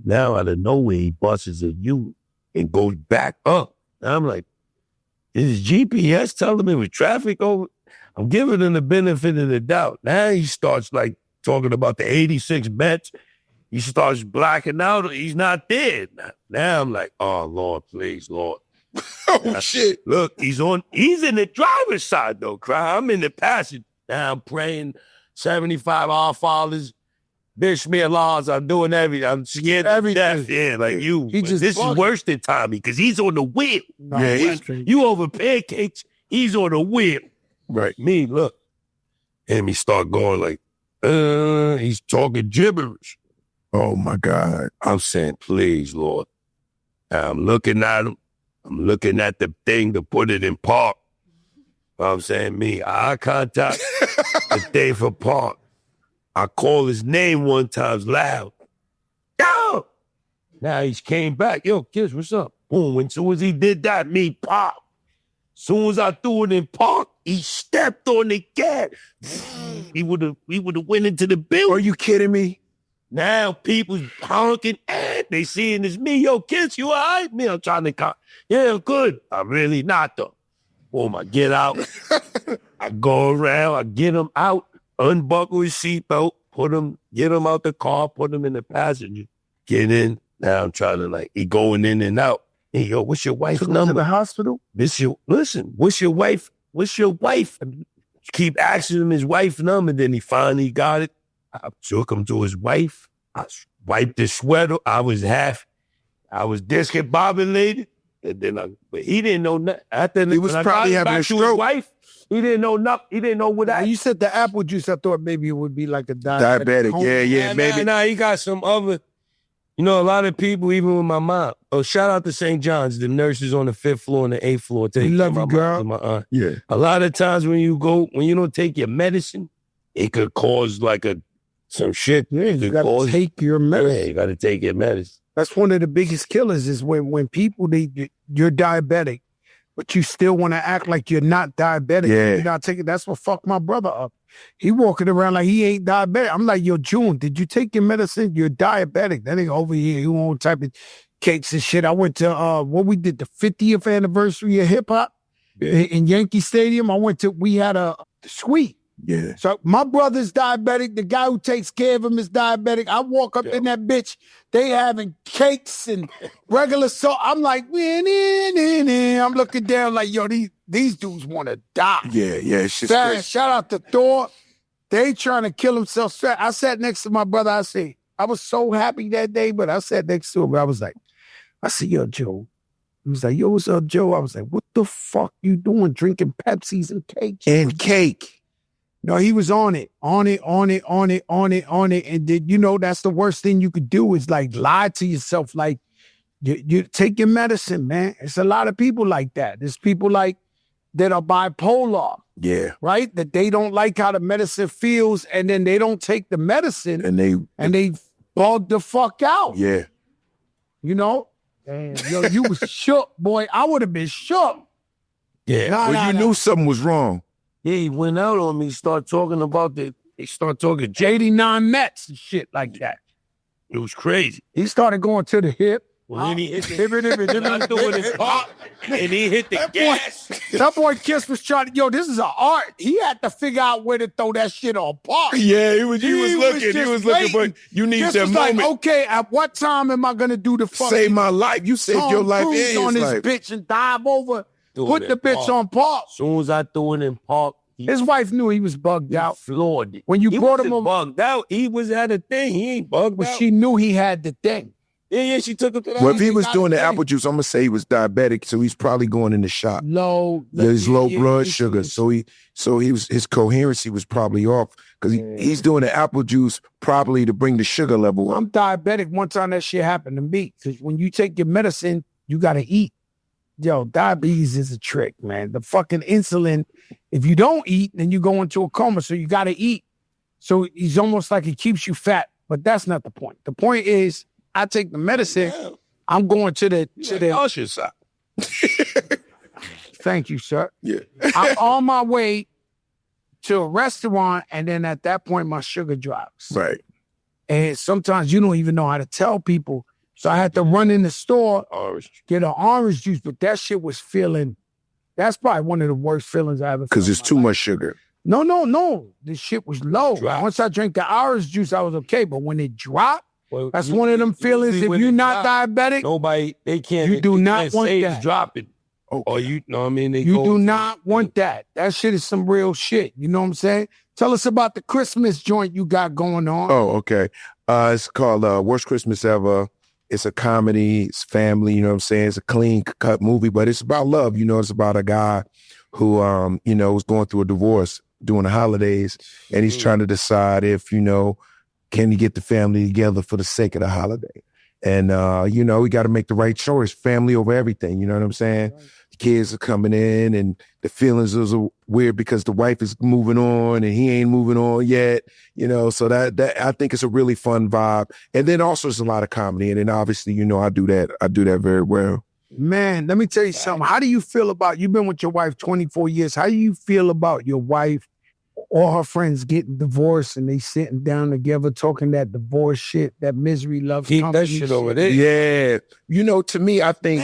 S3: Now out of nowhere, he busts a U and goes back up. And I'm like, is GPS telling me with traffic over? I'm giving him the benefit of the doubt. Now he starts like talking about the 86 Mets. He starts blacking out. He's not there. Now I'm like, oh, Lord, please, Lord.
S2: Oh, shit.
S3: Look, he's in the driver's side, though, Cry. I'm in the passenger. Now I'm praying 75 Our Fathers, Bishmir laws. I'm doing everything. I'm scared of death. Yeah, like you. This is worse than Tommy because he's on the wheel.
S1: No,
S2: yeah,
S3: you over pancakes. He's on the wheel.
S2: Right.
S3: Me, look. And he start going like, he's talking gibberish.
S2: Oh, my God.
S3: I'm saying, please, Lord. I'm looking at him. I'm looking at the thing to put it in park. I'm saying, me, eye contact, the thing for park. I call his name one time loud. Yo! Now he came back. Yo, kids, what's up? Boom. As soon as he did that, me pop. As soon as I threw it in park, he stepped on the gas. He would have went into the building.
S2: Are you kidding me?
S3: Now people's honking and they seeing it's me. Yo, kids, you all right? Me, I'm trying to yeah, I'm good. I'm really not though. Boom, I get out. I go around, I get him out, unbuckle his seatbelt, get him out the car, put him in the passenger. Get in. Now I'm trying to he going in and out. Hey, yo, what's your wife's number?
S1: To the hospital?
S3: Listen, what's your wife? Keep asking him his wife's number. Then he finally got it. I took him to his wife. I wiped his sweater. I was discombobulated. And then but he didn't know nothing. After
S2: he was probably having a stroke.
S3: His wife, he didn't know nothing. He didn't know what I.
S1: You said the apple juice. I thought maybe it would be like a diabetic.
S2: Yeah, maybe.
S3: Nah, he got some other. You know, a lot of people, even with my mom. Oh, shout out to St. John's, the nurses on the 5th floor and the 8th floor.
S1: We love you, girl.
S3: My aunt.
S2: Yeah.
S3: A lot of times when you don't take your medicine, it could cause some shit.
S1: Yeah, you got to take your medicine.
S3: Yeah, you got to take your medicine.
S1: That's one of the biggest killers is when people, you're diabetic, but you still want to act like you're not diabetic.
S2: Yeah.
S1: You're not taking, that's what fucked my brother up. He walking around like he ain't diabetic. I'm like, yo, June, did you take your medicine? You're diabetic. That nigga over here, he won't type of cakes and shit. I went to, we did the 50th anniversary of hip hop in Yankee Stadium. We had a suite.
S2: Yeah.
S1: So my brother's diabetic. The guy who takes care of him is diabetic. I walk up in that bitch. They having cakes and regular salt. I'm like, I'm looking down like, yo, these dudes want to die.
S2: Yeah, it's just crazy.
S1: Shout out to Thor. They trying to kill themselves. I sat next to my brother. I was so happy that day, but I sat next to him. I said, yo, Joe. He was like, yo, what's up, Joe? I was like, what the fuck you doing drinking Pepsis and cake?
S2: And cake.
S1: No, he was on it. And then, that's the worst thing you could do is lie to yourself. Like, you take your medicine, man. It's a lot of people like that. There's people that are bipolar.
S2: Yeah.
S1: Right? That they don't like how the medicine feels and then they don't take the medicine and they bug the fuck out.
S2: Yeah.
S1: Damn, yo, you was shook, boy. I would have been shook.
S3: Yeah.
S2: You knew something was wrong.
S3: Yeah, he went out on me, started talking
S1: Jada Mets and shit like that.
S3: It was crazy.
S1: He started going to the hip.
S3: Well, then he hit the hip, and he hit the gas.
S1: That boy Kiss was trying to, this is an art. He had to figure out where to throw that shit on park.
S2: Yeah, he was looking, but you need
S1: Kiss
S2: that
S1: was
S2: moment.
S1: Like, okay, at what time am I going to do the fucking
S2: save my life? You saved your life and his
S1: on
S2: life.
S1: this bitch and dive over. Put the bitch on park.
S3: As soon as I threw it in park,
S1: his wife knew he was bugged out.
S3: Floored it.
S1: When you brought him
S3: bugged out, he was at a thing. He ain't bugged out.
S1: But she knew he had the thing.
S3: Yeah, she took him to that.
S2: Well, if he was doing the apple juice, I'm gonna say he was diabetic, so he's probably going in the shop. His low blood sugar, so his coherency was probably off because he's doing the apple juice probably to bring the sugar level up.
S1: I'm diabetic. One time that shit happened to me because when you take your medicine, you gotta eat. yo, diabetes is a trick, man. The fucking insulin, if you don't eat, then you go into a coma, so you got to eat. So it's almost like it keeps you fat, but that's not the point. The point is, I take the medicine, I'm going to the
S3: usher side.
S1: Thank you, sir.
S2: Yeah.
S1: I'm on my way to a restaurant, and then at that point, my sugar drops.
S2: Right.
S1: And sometimes you don't even know how to tell people. So I had to run in the store, get an orange juice, but that shit was that's probably one of the worst feelings I ever felt.
S2: Because it's too much sugar.
S1: No. This shit was low. Once I drank the orange juice, I was okay. But when it dropped, that's one of them feelings. If you're not diabetic,
S3: they can't.
S1: You do not want that.
S3: It's dropping. Okay. Or you know what I mean?
S1: You do not want that. That shit is some real shit. You know what I'm saying? Tell us about the Christmas joint you got going on.
S2: Oh, okay. It's called Worst Christmas Ever. It's a comedy. It's family. You know what I'm saying? It's a clean cut movie, but it's about love. You know, it's about a guy who, was going through a divorce during the holidays, and he's trying to decide if, can he get the family together for the sake of the holiday? And, we got to make the right choice. Family over everything. You know what I'm saying? Right. The kids are coming in, and the feelings are weird because the wife is moving on and he ain't moving on yet. So that I think it's a really fun vibe. And then also there's a lot of comedy. And then obviously, I do that very well.
S1: Man, let me tell you something. How do you feel about, you've been with your wife 24 years. How do you feel about your wife, all her friends getting divorced and they sitting down together talking that divorce shit, that misery love
S3: keep that shit over there?
S2: Yeah. To me, I think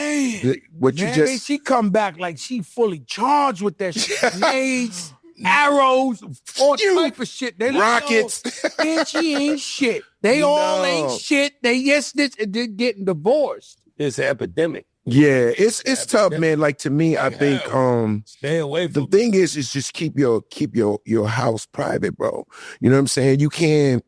S1: she come back like she fully charged with that shit. Grenades, arrows, all type of shit. They
S2: rockets.
S1: Man, she ain't shit. They all ain't shit. They're getting divorced.
S3: It's an epidemic.
S2: Yeah, it's tough, man. Like, to me, I think
S3: stay away from
S2: the thing is just keep your house private, bro. You know what I'm saying? You can't,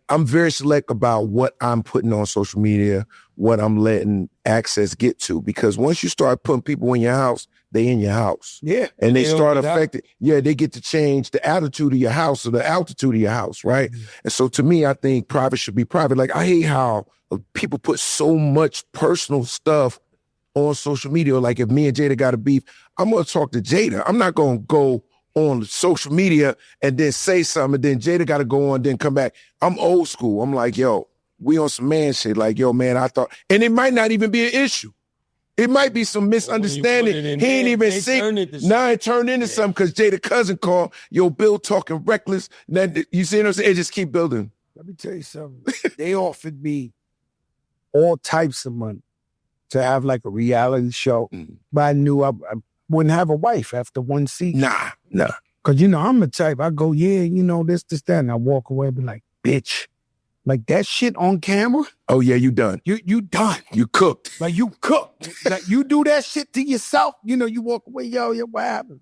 S2: I'm very select about what I'm putting on social media, what I'm letting access get to, because once you start putting people in your house, they in your house.
S1: Yeah.
S2: And they start affecting, they get to change the attitude of your house or the altitude of your house, right? Mm-hmm. And so to me, I think private should be private. Like, I hate how people put so much personal stuff on social media. Like, if me and Jada got a beef, I'm going to talk to Jada. I'm not going to go on social media and then say something, and then Jada got to go on, then come back. I'm old school. I'm like, yo, we on some man shit. Like, yo, man, I thought, and it might not even be an issue. It might be some misunderstanding. He ain't even sick. Now it turned into something because Jada cousin called, yo, Bill talking reckless. Then, you see what I'm saying? It just keep building.
S1: Let me tell you something. They offered me all types of money to have like a reality show. But I knew I wouldn't have a wife after one season.
S2: Nah.
S1: Because, I'm the type, I go, this, that, and I walk away and be like, bitch, like that shit on camera?
S2: Oh, yeah, you done.
S1: You done.
S2: You cooked.
S1: Like, you cooked. Like, you do that shit to yourself, you walk away, yo, what happened?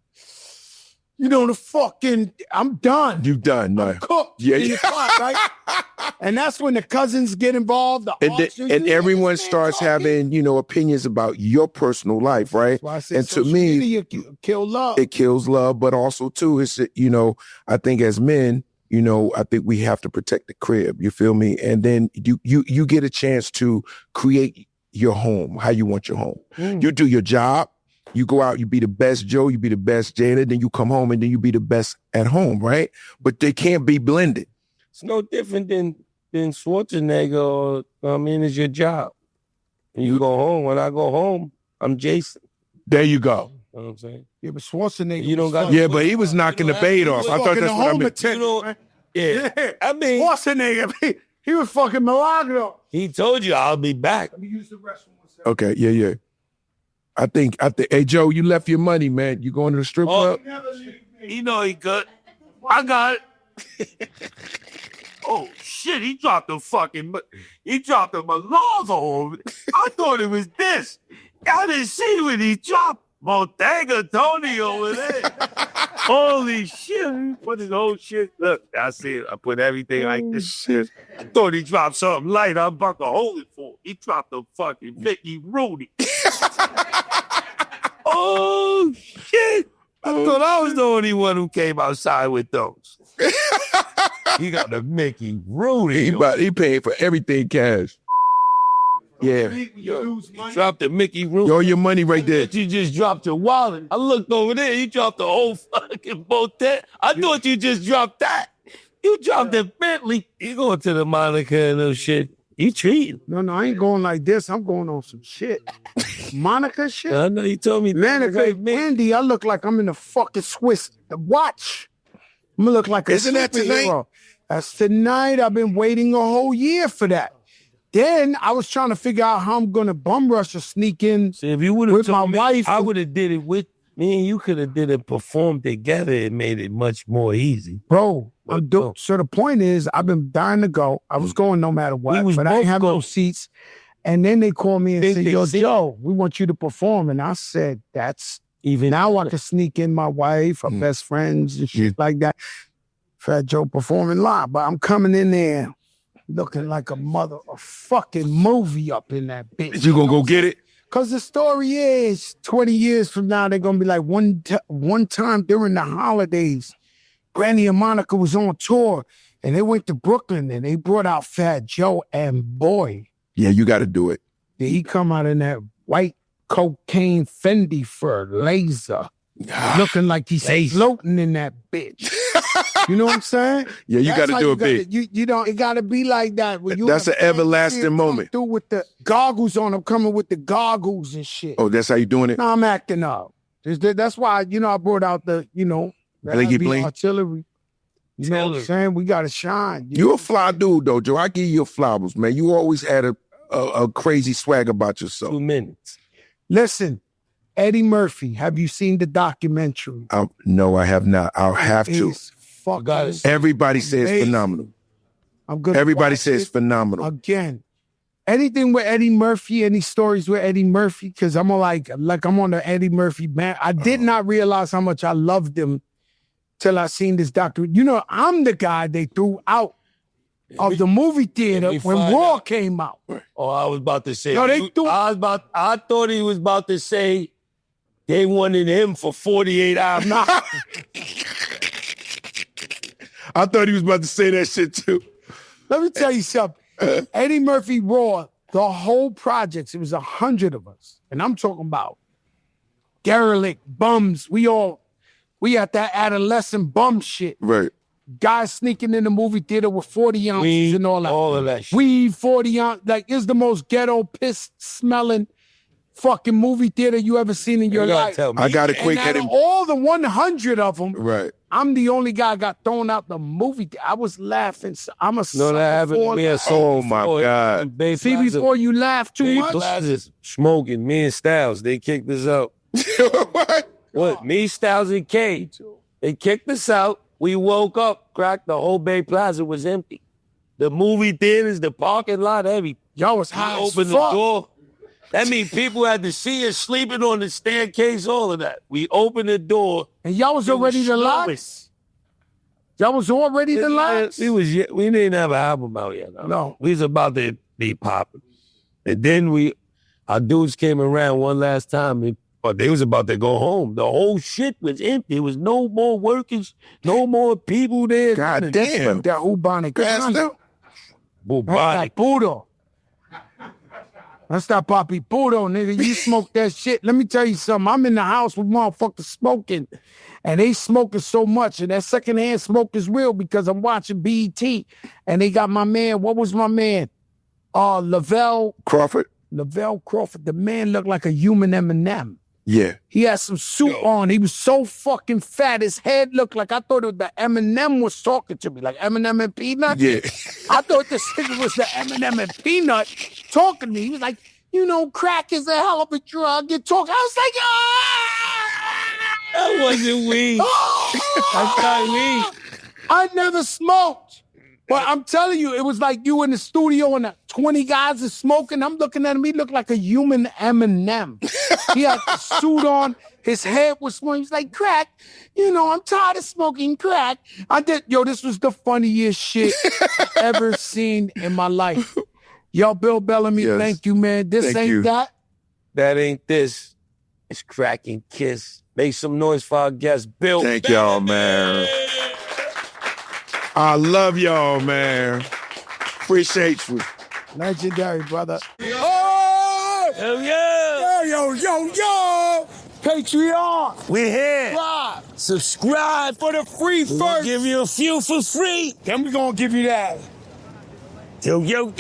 S1: I'm done.
S2: You done. No.
S1: I'm cooked.
S2: Yeah.
S1: Pot, right? And that's when the cousins get involved.
S2: And everyone starts having, opinions about your personal life, right?
S1: I said,
S2: and to me,
S1: kill love.
S2: It kills love, but also too, it's, I think as men, I think we have to protect the crib. You feel me? And then you get a chance to create your home, how you want your home. You do your job. You go out, you be the best Joe, you be the best Jada, then you come home and then you be the best at home, right? But they can't be blended.
S3: It's no different than Schwarzenegger, it's your job. And you go home. When I go home, I'm Jason.
S2: There you go.
S3: You know what I'm saying?
S1: Yeah, but Schwarzenegger.
S3: You don't got.
S2: Yeah, but he was knocking the bait off. I thought that's what I meant.
S3: I mean,
S1: Schwarzenegger, he was fucking Milagro.
S3: He told you I'll be back.
S1: Let me use the restroom.
S2: Okay, yeah. I think, hey, Joe, you left your money, man. You going to the strip club?
S3: He know he good. I got it. Oh, shit, he dropped a Milagro. I thought it was this. I didn't see when he dropped Bottega Tony over there. Holy shit, he put his whole shit. Look, I see it. I put everything like this shit. I thought he dropped something light. I'm about to hold it for him. He dropped a fucking Mickey Rooney. Oh, shit. I thought I was the only one who came outside with those. He got the Mickey Rooney.
S2: He paid for everything cash. Yeah.
S3: You dropped the Mickey Rooney.
S2: Yo, your money right there.
S3: You just dropped your wallet. I looked over there. You dropped the whole fucking boat there. I thought you just dropped that. You dropped the Bentley. You going to the Monica and those shit. You treating.
S1: No, I ain't going like this. I'm going on some shit. Monica shit?
S3: I know you told me.
S1: Man, Andy, I look like I'm in the fucking Swiss watch. I'm gonna look like a
S2: Isn't that tonight?
S1: superhero. That's tonight. I've been waiting a whole year for that. Then I was trying to figure out how I'm gonna bum rush or sneak in.
S3: See, if you would have
S1: with my wife,
S3: I would have did it with me and you could have did it, performed together. It made it much more easy.
S1: Bro, so the point is, I've been dying to go. I was going no matter what, but I didn't have no seats. And then they called me and said, yo, Joe, we want you to perform. And I said, that's even now I can sneak in my wife, her best friends, and shit like that. Fat Joe performing live. But I'm coming in there looking like a fucking movie up in that bitch.
S2: You gonna go get it?
S1: Because the story is, 20 years from now, they're going to be like, one time during the holidays, Granny and Monica was on tour, and they went to Brooklyn, and they brought out Fat Joe, and boy.
S2: Yeah, you got to do it.
S1: Did he come out in that white cocaine Fendi fur laser, looking like he's floating in that bitch. You know what I'm saying?
S2: Yeah, you got to do it big.
S1: You know, it got to be like that.
S2: That's an everlasting moment.
S1: Through with the goggles on, I'm coming with the goggles and shit.
S2: Oh, that's how you doing it?
S1: No, I'm acting up. That's why, I brought out the,
S2: Blingy bling.
S1: artillery. You know what I'm saying? We got to shine.
S2: You a fly dude, though, Joe. I give you your flowers, man. You always had a crazy swag about yourself.
S3: 2 minutes.
S1: Listen, Eddie Murphy, have you seen the documentary?
S2: No, I have not. I'll have to. Everybody says phenomenal.
S1: I'm good.
S2: Everybody says phenomenal.
S1: Again, anything with Eddie Murphy, any stories with Eddie Murphy, because I'm like I'm on the Eddie Murphy band. I did not realize how much I loved him till I seen this documentary. I'm the guy they threw out of the movie theater when Raw came out.
S3: Oh, I was about to say.
S1: No,
S3: I thought he was about to say they wanted him for 48 hours. Nah.
S2: I thought he was about to say that shit too.
S1: Let me tell you something. Eddie Murphy Raw, the whole project, it was 100 of us. And I'm talking about derelict, bums. We at that adolescent bum shit.
S2: Right.
S1: Guys sneaking in the movie theater with 40 ounces
S3: weed,
S1: and all that.
S3: All of that shit.
S1: Weed, 40 ounces. Like, it's the most ghetto, piss-smelling fucking movie theater you ever seen in your life.
S2: I got a quick
S1: head. All the 100 of them,
S2: right.
S1: I'm the only guy got thrown out the movie. I was laughing. I'm a
S3: no, that happened to me.
S2: Oh my God!
S1: See, before you laugh too much.
S3: Plazas smoking. Me and Styles, they kicked us out. What? Me, Styles, and K. They kicked us out. We woke up, cracked. The whole Bay Plaza was empty. The movie theaters, the parking lot, everything.
S1: Y'all was high as
S3: opened the door. That means people had to see us sleeping on the staircase, all of that. We opened the door.
S1: And y'all was already the last? Y'all was already the last?
S3: We didn't have an album out yet.
S1: No.
S3: We was about to be popping. And then our dudes came around one last time, but they was about to go home. The whole shit was empty. There was no more workers, no more people there.
S2: God damn.
S1: That Ubonic.
S3: Bubonic.
S1: Budo. That's that Papi Pudo, nigga. You smoke that shit. Let me tell you something. I'm in the house with motherfuckers smoking, and they smoking so much, and that secondhand smoke is real because I'm watching BET, and they got my man. What was my man? Lavelle
S2: Crawford.
S1: Lavelle Crawford. The man looked like a human Eminem.
S2: Yeah.
S1: He had some suit on. He was so fucking fat. His head looked like, I thought the Eminem was talking to me, like Eminem and Peanut.
S2: Yeah.
S1: I thought this nigga was the Eminem and Peanut talking to me. He was like, crack is a hell of a drug. You talk. I was like,
S3: That wasn't weed. That's not weed.
S1: I never smoked. But I'm telling you, it was like you in the studio and 20 guys are smoking. I'm looking at him. He looked like a human Eminem. He had the suit on. His head was smoking. He was like, crack. I'm tired of smoking crack. This was the funniest shit I've ever seen in my life. Yo, Bill Bellamy, thank you, man. This ain't that.
S3: That ain't this. It's Crack and Kiss. Make some noise for our guest, Bill Bellamy.
S2: Thank y'all, man. I love y'all, man. Appreciate you.
S1: Legendary, brother. Oh!
S3: Hell yeah.
S1: Yo. Patreon.
S3: We're here.
S1: Subscribe for the free
S3: We'll
S1: first.
S3: give you a few for free.
S1: Then we gonna give you that.
S3: Yo.
S1: Yo.